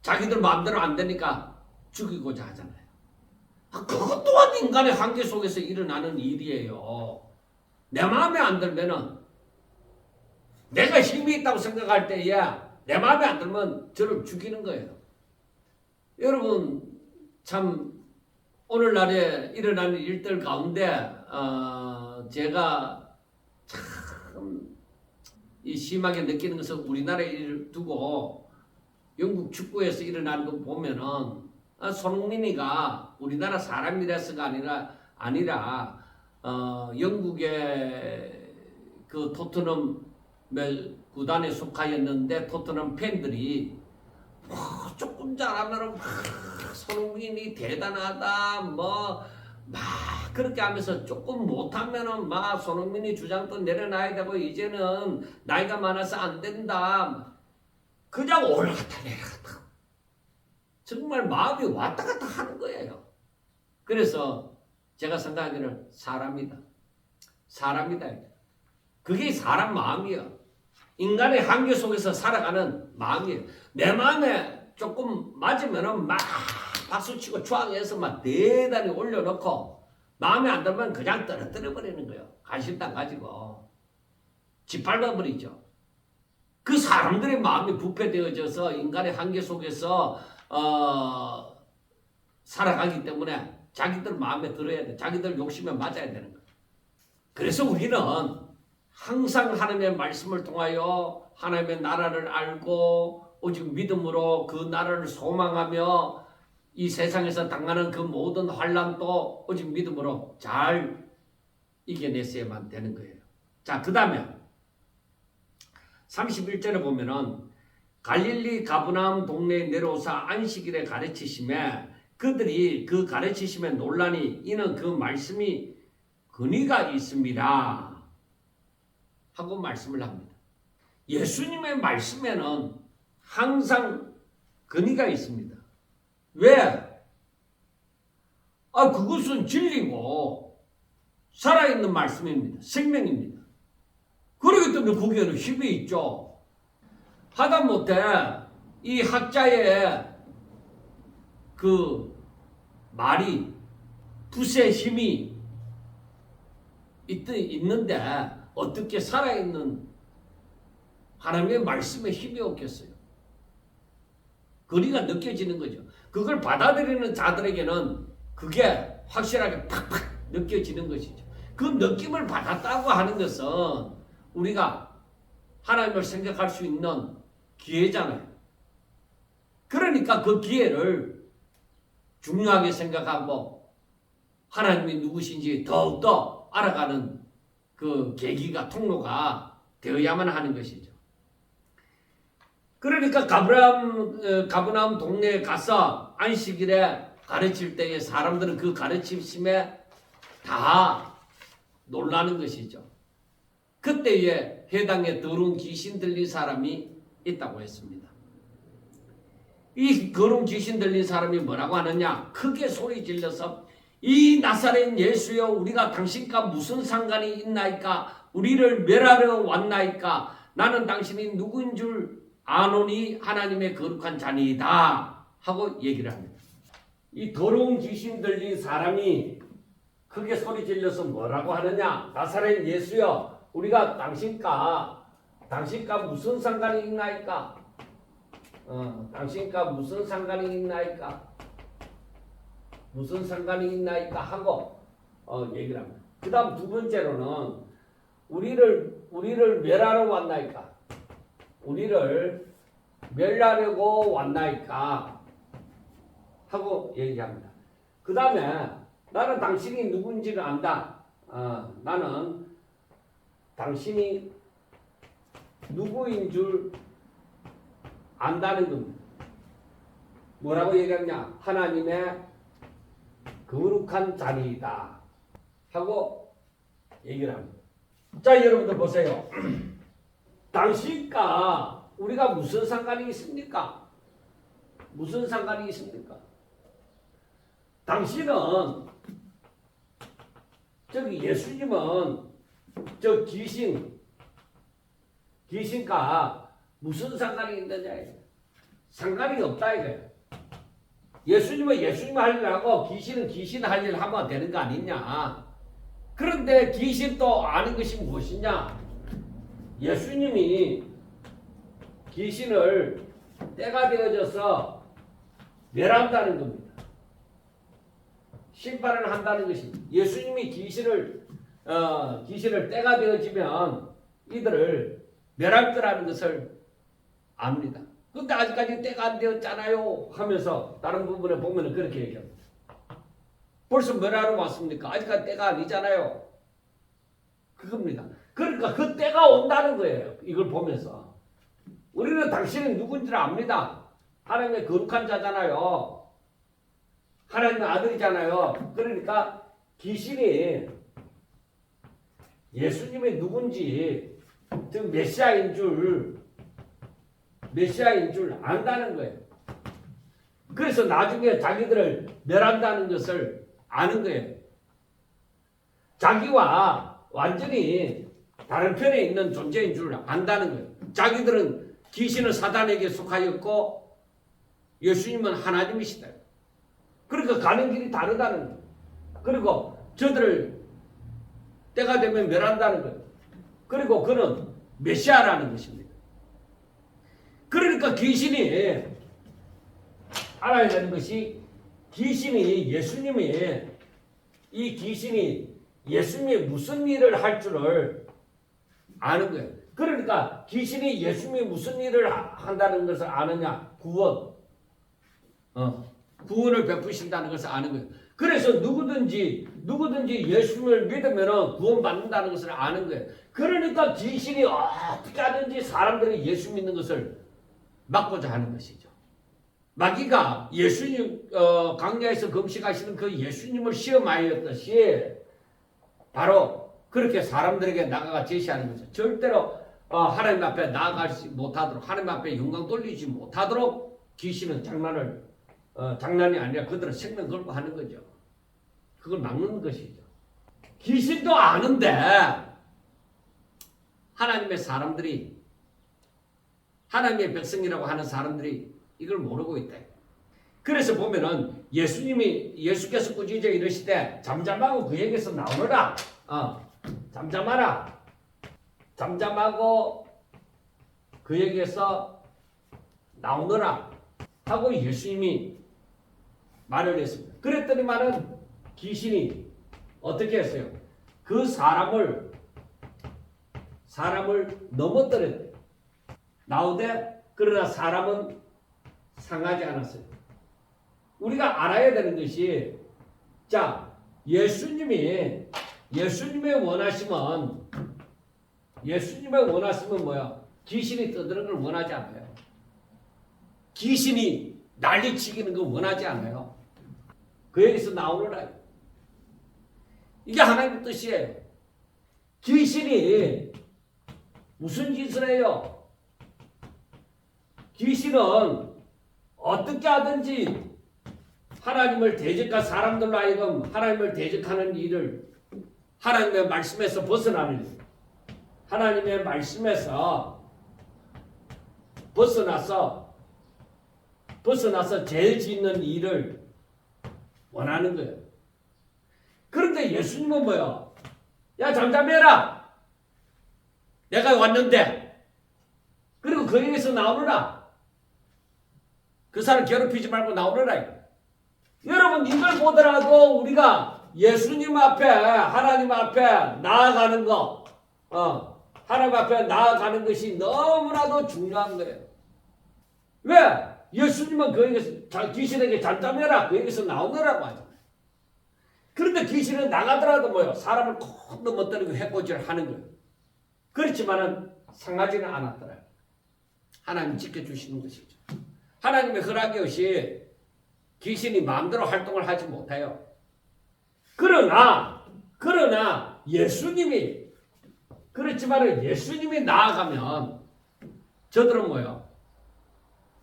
자기들 마음대로 안 되니까 죽이고자 하잖아요. 그것 또한 인간의 한계 속에서 일어나는 일이에요. 내 마음에 안 들면은 내가 힘이 있다고 생각할 때에 내 마음에 안 들면 저를 죽이는 거예요. 여러분 참 오늘날에 일어나는 일들 가운데 제가 참 이 심하게 느끼는 것은 우리나라의 일을 두고 영국 축구에서 일어나는 거 보면은 손흥민이가 우리나라 사람이라서가 아니라 영국의 그 토트넘 구단에 속하였는데 토트넘 팬들이 조금 잘하면 손흥민이 대단하다 막 그렇게 하면서 조금 못하면은 손흥민이 주장도 내려놔야 되고 이제는 나이가 많아서 안 된다. 그냥 올라갔다 내려갔다. 정말 마음이 왔다 갔다 하는 거예요. 그래서 제가 생각하기는 사람이다. 그게 사람 마음이에요. 인간의 한계 속에서 살아가는 마음이에요. 내 마음에 조금 맞으면은 막 박수치고 추앙해서 막 대단히 올려놓고 마음에 안 들면 그냥 떨어뜨려 버리는 거예요. 관심도 가지고 짓밟아 버리죠. 그 사람들의 마음이 부패되어져서 인간의 한계 속에서 살아가기 때문에 자기들 마음에 들어야 돼. 자기들 욕심에 맞아야 되는 거예요. 그래서 우리는 항상 하나님의 말씀을 통하여 하나님의 나라를 알고 오직 믿음으로 그 나라를 소망하며 이 세상에서 당하는 그 모든 환난도 오직 믿음으로 잘 이겨냈어야만 되는 거예요. 자, 그 다음에 31절에 보면은 갈릴리 가브나움 동네에 내려오사 안식일에 가르치심에 그들이 그 가르치심에 논란이 이는 그 말씀이 근위가 있습니다 하고 말씀을 합니다. 예수님의 말씀에는 항상 근위가 있습니다. 왜? 그것은 진리고 살아있는 말씀입니다. 생명입니다. 그렇기 때문에 거기에는 힘이 있죠. 하다못해 이 학자의 그 말이 붓의 힘이 있는데 어떻게 살아있는 하나님의 말씀에 힘이 없겠어요? 거리가 느껴지는 거죠. 그걸 받아들이는 자들에게는 그게 확실하게 팍팍 느껴지는 것이죠. 그 느낌을 받았다고 하는 것은 우리가 하나님을 생각할 수 있는 기회잖아요. 그러니까 그 기회를 중요하게 생각하고 하나님이 누구신지 더욱더 알아가는 그 계기가 통로가 되어야만 하는 것이죠. 그러니까 가브나움 동네에 가서 안식일에 가르칠 때에 사람들은 그 가르침심에 다 놀라는 것이죠. 그때에 해당에 더러운 귀신 들린 사람이 있다고 했습니다. 이 더러운 귀신 들린 사람이 뭐라고 하느냐? 크게 소리 질러서 이 나사렛 예수여 우리가 당신과 무슨 상관이 있나이까? 우리를 멸하러 왔나이까? 나는 당신이 누구인 줄 아노니 하나님의 거룩한 자니이다 하고 얘기를 합니다. 이 더러운 귀신 들린 사람이 크게 소리 질러서 뭐라고 하느냐? 나사렛 예수여 우리가 당신과 무슨 상관이 있나이까? 당신과 무슨 상관이 있나이까? 무슨 상관이 있나이까? 하고 얘기를 합니다. 그 다음 두 번째로는 우리를 멸하러 왔나이까? 우리를 멸하려고 왔나이까? 하고 얘기합니다. 그 다음에 나는 당신이 누군지를 안다. 나는 당신이 누구인 줄 안다는 겁니다. 뭐라고 얘기하냐? 하나님의 거룩한 자리이다 하고 얘기를 합니다. 자, 여러분들 보세요. 당신과 우리가 무슨 상관이 있습니까? 무슨 상관이 있습니까? 당신은 저기 예수님은 저 귀신과 무슨 상관이 있느냐? 상관이 없다 이거예요. 예수님은 예수님 할 일 하고 귀신은 귀신 할 일 하면 되는 거 아니냐? 그런데 귀신도 아는 것이 무엇이냐? 예수님이 귀신을 때가 되어져서 멸한다는 겁니다. 심판을 한다는 것입니다. 예수님이 귀신을 때가 되어지면 이들을 멸할 거라는 것을 압니다. 근데 아직까지 때가 안 되었잖아요 하면서 다른 부분에 보면 그렇게 얘기합니다. 벌써 멸하러 왔습니까? 아직까지 때가 아니잖아요. 그겁니다. 그러니까 그 때가 온다는 거예요. 이걸 보면서 우리는 당신은 누군지를 압니다. 하나님의 거룩한 자잖아요. 하나님의 아들이잖아요. 그러니까 귀신이 예수님이 누군지 즉 메시아인 줄 안다는 거예요. 그래서 나중에 자기들을 멸한다는 것을 아는 거예요. 자기와 완전히 다른 편에 있는 존재인 줄 안다는 거예요. 자기들은 귀신은 사단에게 속하였고 예수님은 하나님이시다. 그러니까 가는 길이 다르다는 거예요. 그리고 저들을 때가 되면 멸한다는 거예요. 그리고 그는 메시아라는 것입니다. 그러니까 귀신이 알아야 되는 것이 이 귀신이 예수님이 무슨 일을 할 줄을 아는 거예요. 그러니까 귀신이 예수님이 무슨 일을 한다는 것을 아느냐? 구원. 구원을 베푸신다는 것을 아는 거예요. 그래서 누구든지 예수님을 믿으면 구원받는다는 것을 아는 거예요. 그러니까 귀신이 어떻게 하든지 사람들이 예수 믿는 것을 막고자 하는 것이죠. 마귀가 예수님 광야에서 금식하시는 그 예수님을 시험하였듯이 바로 그렇게 사람들에게 나아가 제시하는 거죠. 절대로 하나님 앞에 나아가지 못하도록, 하나님 앞에 영광 돌리지 못하도록 귀신은 장난이 아니라 그들은 생명 걸고 하는 거죠. 그걸 막는 것이죠. 귀신도 아는데 하나님의 사람들이, 하나님의 백성이라고 하는 사람들이 이걸 모르고 있다. 그래서 보면은 예수께서 꾸짖어 이르시되 잠잠하고 그에게서 나오너라. 잠잠하라. 잠잠하고 그에게서 나오너라 하고 예수님이 말을 했습니다. 그랬더니만은 귀신이 어떻게 했어요? 그 사람을 넘어뜨렸대요. 나오되 그러나 사람은 상하지 않았어요. 우리가 알아야 되는 것이, 자, 예수님의 원하심은 뭐야? 귀신이 떠드는 걸 원하지 않아요. 귀신이 난리치기는 걸 원하지 않아요. 그에게서 나오느라. 이게 하나님의 뜻이에요. 귀신이 무슨 짓을 해요? 귀신은 어떻게 하든지 하나님을 대적한 사람들로 하여금 하나님을 대적하는 일을, 하나님의 말씀에서 벗어나는 일, 하나님의 말씀에서 벗어나서 죄 짓는 일을 원하는 거예요. 그런데 예수님은 뭐야? 야, 잠잠해라. 내가 왔는데. 그리고 그에게서 나오느라. 그 사람 괴롭히지 말고 나오느라. 여러분, 이걸 보더라도 우리가 예수님 앞에, 하나님 앞에 나아가는 거, 하나님 앞에 나아가는 것이 너무나도 중요한 거예요. 왜? 예수님은 그에게서, 귀신에게 잠잠해라. 그에게서 나오느라고 하잖아요. 그런데 귀신은 나가더라도 뭐요? 사람을 콕 넘어뜨리고 해코지를 하는 거예요. 그렇지만은 상하지는 않았더라고요. 하나님 지켜주시는 것이죠. 하나님의 허락이 없이 귀신이 마음대로 활동을 하지 못해요. 그러나 예수님이, 그렇지만은 예수님이 나아가면 저들은 뭐예요?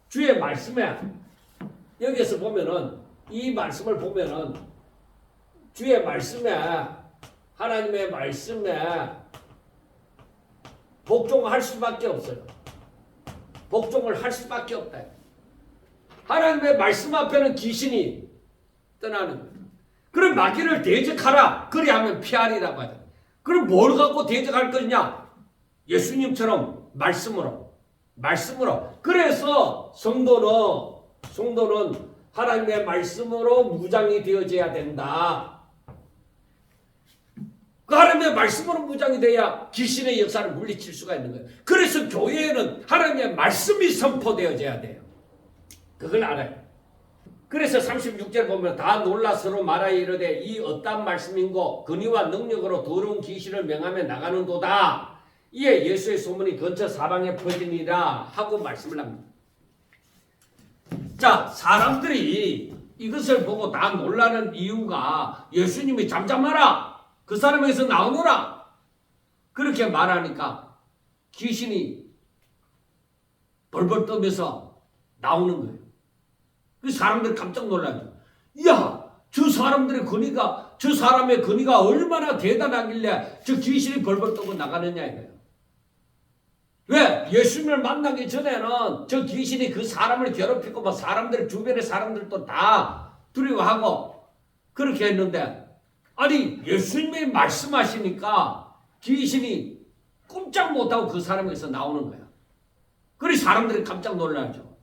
주의 말씀에, 여기에서 보면은, 이 말씀을 보면은 주의 말씀에, 하나님의 말씀에 복종할 수밖에 없어요. 복종을 할 수밖에 없다. 하나님의 말씀 앞에는 귀신이 떠나는 거예요. 그럼 마귀를 대적하라. 그리하면 피하리라고 하죠. 그럼 뭘 갖고 대적할 거냐? 예수님처럼 말씀으로. 그래서 성도는 하나님의 말씀으로 무장이 되어져야 된다. 그 하나님의 말씀으로 무장이 돼야 귀신의 역사를 물리칠 수가 있는 거예요. 그래서 교회에는 하나님의 말씀이 선포되어져야 돼요. 그걸 알아요. 그래서 36절 보면 다 놀라 서로 말하여 이르되 이 어떤 말씀인고 근위와 능력으로 더러운 귀신을 명하며 나가는도다. 이에 예수의 소문이 근처 사방에 퍼지니라 하고 말씀을 합니다. 자, 사람들이 이것을 보고 다 놀라는 이유가 예수님이 잠잠하라. 그 사람에게서 나오너라. 그렇게 말하니까 귀신이 벌벌 떠면서 나오는 거예요. 그 사람들이 깜짝 놀라죠. 야, 저 사람의 근위가 얼마나 대단하길래 저 귀신이 벌벌 떠고 나가느냐 이거예요. 왜? 예수님을 만나기 전에는 저 귀신이 그 사람을 괴롭히고 뭐 사람들, 주변의 사람들도 다 두려워하고 그렇게 했는데, 아니 예수님이 말씀하시니까 귀신이 꼼짝 못하고 그 사람에서 나오는 거야. 그래 사람들이 깜짝 놀라죠.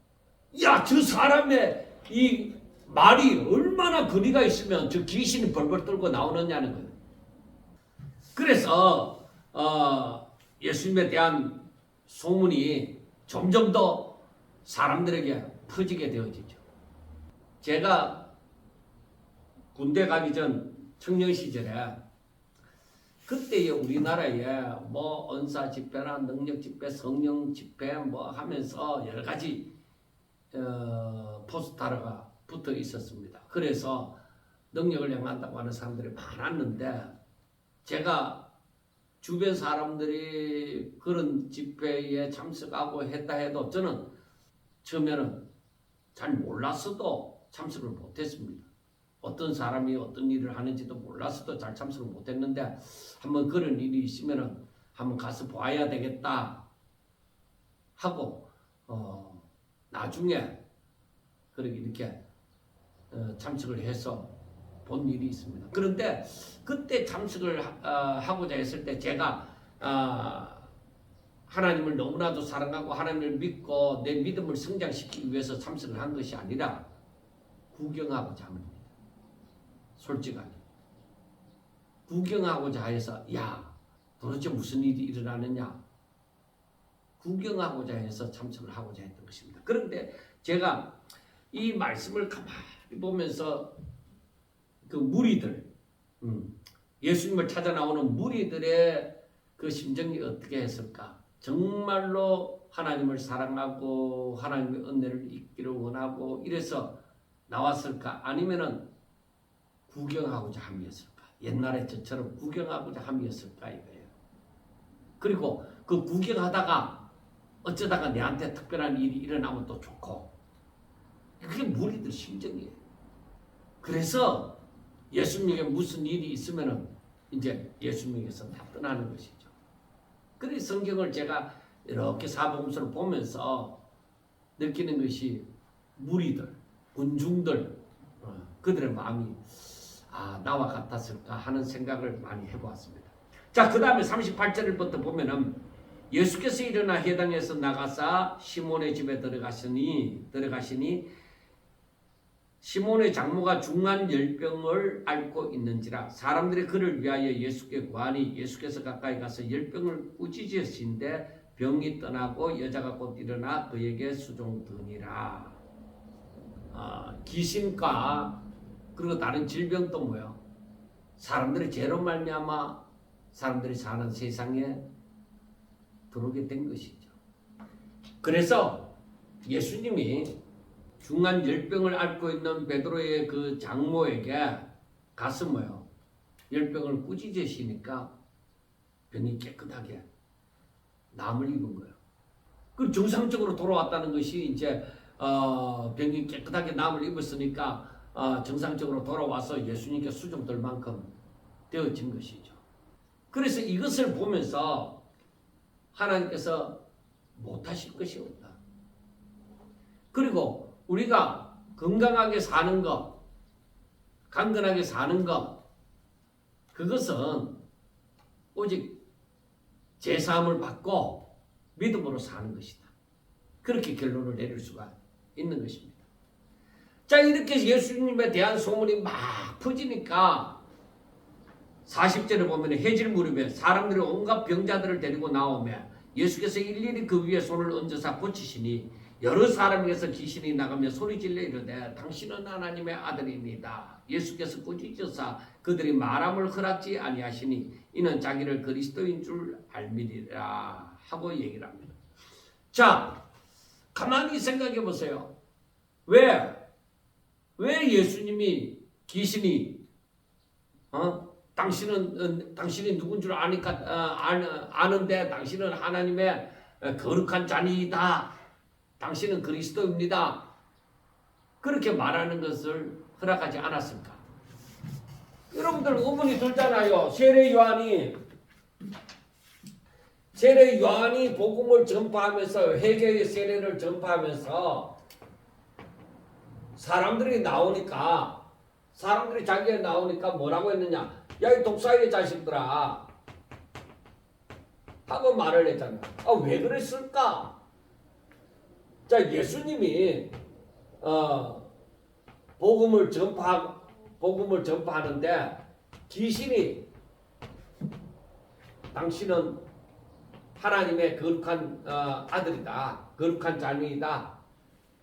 야, 저 사람의 이 말이 얼마나 거리가 있으면 저 귀신이 벌벌 떨고 나오느냐는 거예요. 그래서 예수님에 대한 소문이 점점 더 사람들에게 퍼지게 되어지죠. 제가 군대 가기 전 청년 시절에 그때의 우리나라에 뭐 은사 집회나 능력 집회, 성령 집회 뭐 하면서 여러 가지 포스터가 붙어 있었습니다. 그래서 능력을 행한다고 하는 사람들이 많았는데 제가 주변 사람들이 그런 집회에 참석하고 했다 해도 저는 처음에는 잘 몰랐어도 참석을 못했습니다. 어떤 사람이 어떤 일을 하는지도 몰랐어도 잘 참석을 못했는데 한번 그런 일이 있으면은 한번 가서 봐야 되겠다 하고 나중에 그렇게 이렇게 참석을 해서 본 일이 있습니다. 그런데 그때 참석을 하고자 했을 때 제가 하나님을 너무나도 사랑하고 하나님을 믿고 내 믿음을 성장시키기 위해서 참석을 한 것이 아니라 구경하고자 합니다. 솔직하게 구경하고자 해서 도대체 무슨 일이 일어나느냐 구경하고자 해서 참석을 하고자 했던 것입니다. 그런데 제가 이 말씀을 가만히 보면서 그 무리들 예수님을 찾아 나오는 무리들의 그 심정이 어떻게 했을까? 정말로 하나님을 사랑하고 하나님의 은혜를 잊기를 원하고 이래서 나왔을까? 아니면은 구경하고자 함이었을까? 옛날에 저처럼 구경하고자 함이었을까 이거예요. 그리고 그 구경하다가 어쩌다가 내한테 특별한 일이 일어나면 또 좋고 그게 무리들 심정이에요. 그래서 예수님에게 무슨 일이 있으면은 이제 예수님에게서 다 떠나는 것이죠. 그래서 성경을 제가 이렇게 사복음서를 보면서 느끼는 것이 무리들, 군중들 그들의 마음이 나와 같았을까 하는 생각을 많이 해보았습니다. 자, 그 다음에 38절부터 보면은 예수께서 일어나 회당에서 나가사 시몬의 집에 들어가시니 시몬의 장모가 중한 열병을 앓고 있는지라 사람들이 그를 위하여 예수께 구하니 예수께서 가까이 가서 열병을 꾸짖으신데 병이 떠나고 여자가 곧 일어나 그에게 수종드니라. 귀신과 그리고 다른 질병도 뭐요? 사람들이 죄로 말미암아 사람들이 사는 세상에 들어오게 된 것이죠. 그래서 예수님이 중한 열병을 앓고 있는 베드로의 그 장모에게 가서 뭐요? 열병을 꾸짖으시니까 병이 깨끗하게 남을 입은 거예요. 그 정상적으로 돌아왔다는 것이 이제 병이 깨끗하게 남을 입었으니까 정상적으로 돌아와서 예수님께 수종될 만큼 되어진 것이죠. 그래서 이것을 보면서 하나님께서 못하실 것이 없다. 그리고 우리가 건강하게 사는 것, 강건하게 사는 것, 그것은 오직 제사함을 받고 믿음으로 사는 것이다. 그렇게 결론을 내릴 수가 있는 것입니다. 자, 이렇게 예수님에 대한 소문이 막 퍼지니까 40절에 보면 해질 무렵에 사람들이 온갖 병자들을 데리고 나오며 예수께서 일일이 그 위에 손을 얹어서 고치시니 여러 사람에게서 귀신이 나가며 소리질러 이르되 당신은 하나님의 아들입니다. 예수께서 꾸짖으사 그들이 말함을 허락지 아니하시니 이는 자기를 그리스도인 줄 알미리라 하고 얘기를 합니다. 자, 가만히 생각해 보세요. 왜 예수님이 귀신이 당신이 누군 줄 아니까 아는데 당신은 하나님의 거룩한 자니이다. 당신은 그리스도입니다. 그렇게 말하는 것을 허락하지 않았을까? 여러분들 의문이 들잖아요. 세례 요한이 복음을 전파하면서 회개의 세례를 전파하면서 사람들이 자기가 나오니까 뭐라고 했느냐? 야, 이 독사의 자식들아 하고 말을 했잖아요. 왜 그랬을까? 자, 예수님이 복음을 전파하는데 귀신이 당신은 하나님의 거룩한 아들이다. 거룩한 자녀이다.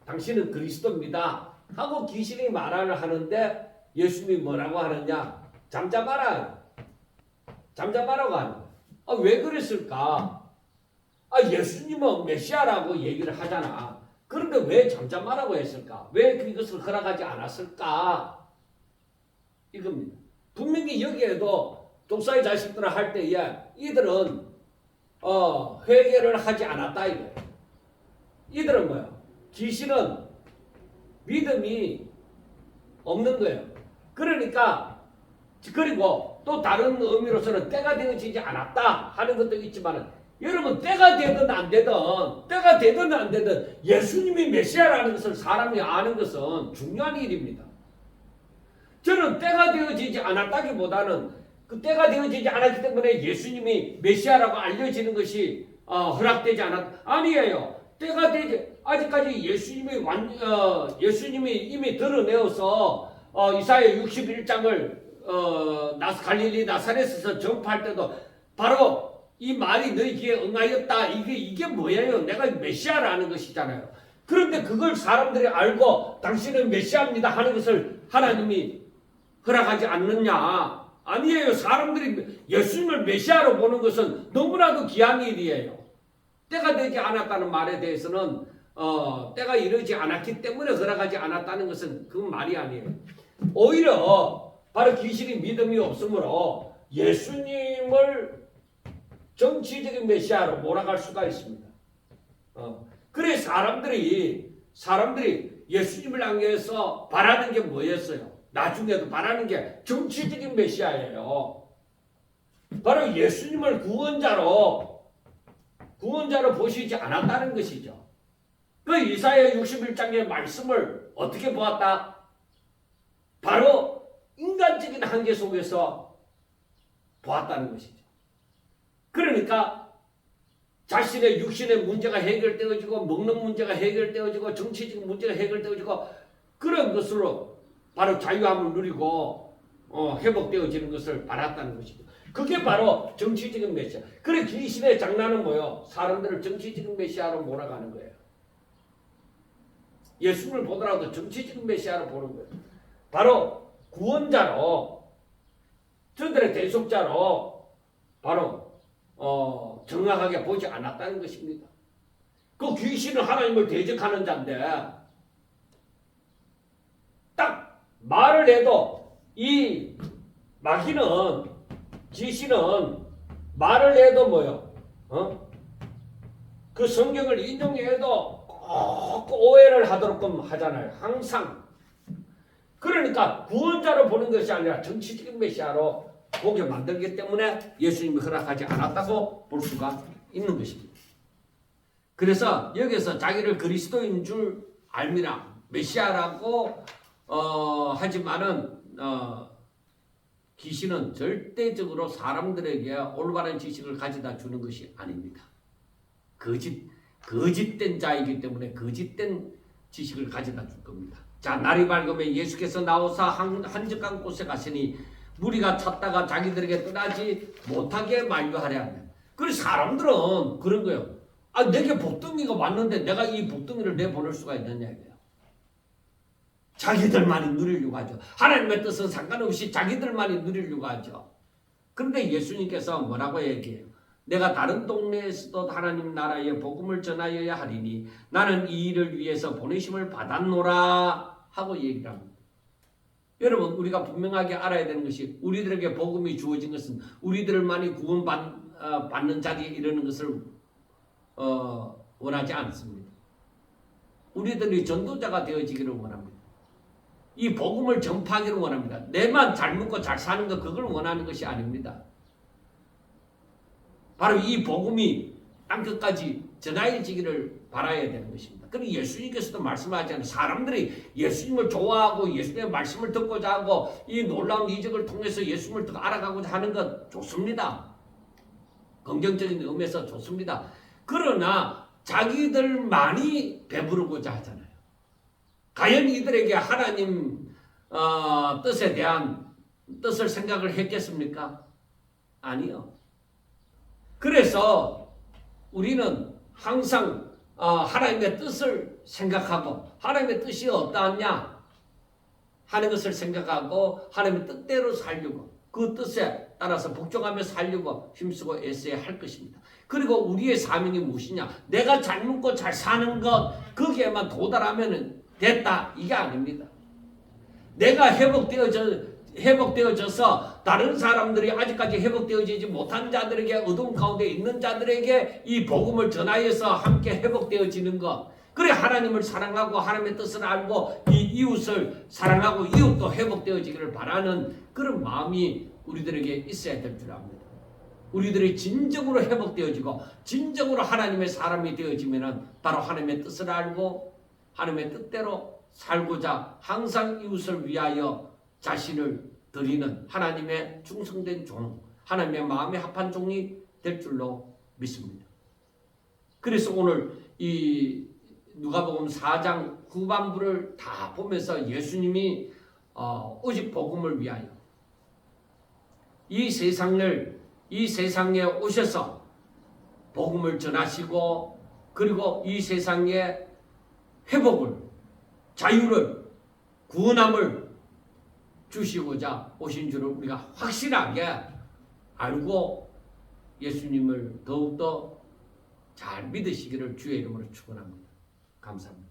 당신은 그리스도입니다. 하고 귀신이 말을 하는데 예수님이 뭐라고 하느냐? 잠잠하라. 잠잠하라고 하는 거야. 왜 그랬을까? 예수님은 메시아라고 얘기를 하잖아. 그런데 왜 잠잠하라고 했을까? 왜 그것을 허락하지 않았을까? 이겁니다. 분명히 여기에도 독사의 자식들을 할 때에 이들은 회개를 하지 않았다 이거예요. 이들은 뭐야? 귀신은 믿음이 없는 거예요. 그러니까 그리고 또 다른 의미로서는 때가 되어지지 않았다 하는 것도 있지만 여러분 때가 되든 안 되든 예수님이 메시아라는 것을 사람이 아는 것은 중요한 일입니다. 저는 때가 되어지지 않았다기보다는 그 때가 되어지지 않았기 때문에 예수님이 메시아라고 알려지는 것이 허락되지 아니에요. 때가 되지 아직까지 예수님이 이미 드러내어서 이사야 61장을 갈릴리 나사렛에서 전파할 때도 바로 이 말이 너희 귀에 응하였다. 이게 뭐예요? 내가 메시아라는 것이잖아요. 그런데 그걸 사람들이 알고 당신은 메시아입니다 하는 것을 하나님이 허락하지 않느냐? 아니에요. 사람들이 예수님을 메시아로 보는 것은 너무나도 귀한 일이에요. 때가 되지 않았다는 말에 대해서는 때가 이르지 않았기 때문에 허락하지 않았다는 것은 그 말이 아니에요. 오히려 바로 귀신이 믿음이 없으므로 예수님을 정치적인 메시아로 몰아갈 수가 있습니다. 그래 사람들이 예수님을 향해서 바라는 게 뭐였어요? 나중에도 바라는 게 정치적인 메시아예요. 바로 예수님을 구원자로 보시지 않았다는 것이죠. 그 이사야 61장의 말씀을 어떻게 보았다? 바로 인간적인 한계 속에서 보았다는 것이죠. 그러니까 자신의 육신의 문제가 해결되어지고 먹는 문제가 해결되어지고 정치적인 문제가 해결되어지고 그런 것으로 바로 자유함을 누리고 회복되어지는 것을 바랐다는 것이죠. 그게 바로 정치적인 메시아. 그래 귀신의 장난은 뭐요? 사람들을 정치적인 메시아로 몰아가는 거예요. 예수님을 보더라도 정치적인 메시아로 보는 거예요. 바로 구원자로 저들의 대속자로 바로 정확하게 보지 않았다는 것입니다. 그 귀신은 하나님을 대적하는 자인데 딱 말을 해도 이 마귀는 귀신은 말을 해도 뭐요? 그 성경을 인용해도 꼭 오해를 하도록 하잖아요. 항상. 그러니까 구원자로 보는 것이 아니라 정치적인 메시아로 보게 만들기 때문에 예수님이 허락하지 않았다고 볼 수가 있는 것입니다. 그래서 여기서 자기를 그리스도인 줄 알미라 메시아라고 하지만은 귀신은 절대적으로 사람들에게 올바른 지식을 가져다 주는 것이 아닙니다. 거짓된 자이기 때문에 거짓된 지식을 가져다 줄 겁니다. 자, 날이 밝으면 예수께서 나오사 한적한 곳에 가시니 무리가 찾다가 자기들에게 떠나지 못하게 만류하려. 그래서 사람들은 그런 거예요. 내게 복덩이가 왔는데 내가 이 복덩이를 내보낼 수가 있느냐 이거예요. 자기들만이 누리려고 하죠. 하나님의 뜻은 상관없이 자기들만이 누리려고 하죠. 그런데 예수님께서 뭐라고 얘기해요? 내가 다른 동네에서도 하나님 나라의 복음을 전하여야 하리니 나는 이 일을 위해서 보내심을 받았노라 하고 얘기를 합니다. 여러분 우리가 분명하게 알아야 되는 것이 우리들에게 복음이 주어진 것은 우리들만이 구원받는 자리에 이르는 것을 원하지 않습니다. 우리들이 전도자가 되어지기를 원합니다. 이 복음을 전파하기를 원합니다. 내만 잘 먹고 잘 사는 것 그걸 원하는 것이 아닙니다. 바로 이 복음이 땅끝까지 전하여지기를 바라야 되는 것입니다. 그리고 예수님께서도 말씀하잖아요. 사람들이 예수님을 좋아하고 예수님의 말씀을 듣고자 하고 이 놀라운 이적을 통해서 예수님을 더 알아가고자 하는 것 좋습니다. 긍정적인 의미에서 좋습니다. 그러나 자기들만이 배부르고자 하잖아요. 과연 이들에게 하나님 뜻에 대한 뜻을 생각을 했겠습니까? 아니요. 그래서 우리는 항상 하나님의 뜻을 생각하고 하나님의 뜻이 어떠하냐? 하는 것을 생각하고 하나님의 뜻대로 살려고 그 뜻에 따라서 복종하며 살려고 힘쓰고 애써야 할 것입니다. 그리고 우리의 사명이 무엇이냐? 내가 잘 먹고 잘 사는 것 거기에만 도달하면 됐다 이게 아닙니다. 내가 회복되어져서 다른 사람들이 아직까지 회복되어지지 못한 자들에게 어두운 가운데 있는 자들에게 이 복음을 전하여서 함께 회복되어지는 것 그래 하나님을 사랑하고 하나님의 뜻을 알고 이 이웃을 사랑하고 이웃도 회복되어지기를 바라는 그런 마음이 우리들에게 있어야 될 줄 압니다. 우리들이 진정으로 회복되어지고 진정으로 하나님의 사람이 되어지면 바로 하나님의 뜻을 알고 하나님의 뜻대로 살고자 항상 이웃을 위하여 자신을 드리는 하나님의 충성된 종, 하나님의 마음에 합한 종이 될 줄로 믿습니다. 그래서 오늘 이 누가복음 4장 후반부를 다 보면서 예수님이 오직 복음을 위하여 이 세상에 오셔서 복음을 전하시고 그리고 이 세상에 회복을 자유를 구원함을 주시고자 오신 줄을 우리가 확실하게 알고 예수님을 더욱더 잘 믿으시기를 주의 이름으로 축원합니다. 감사합니다.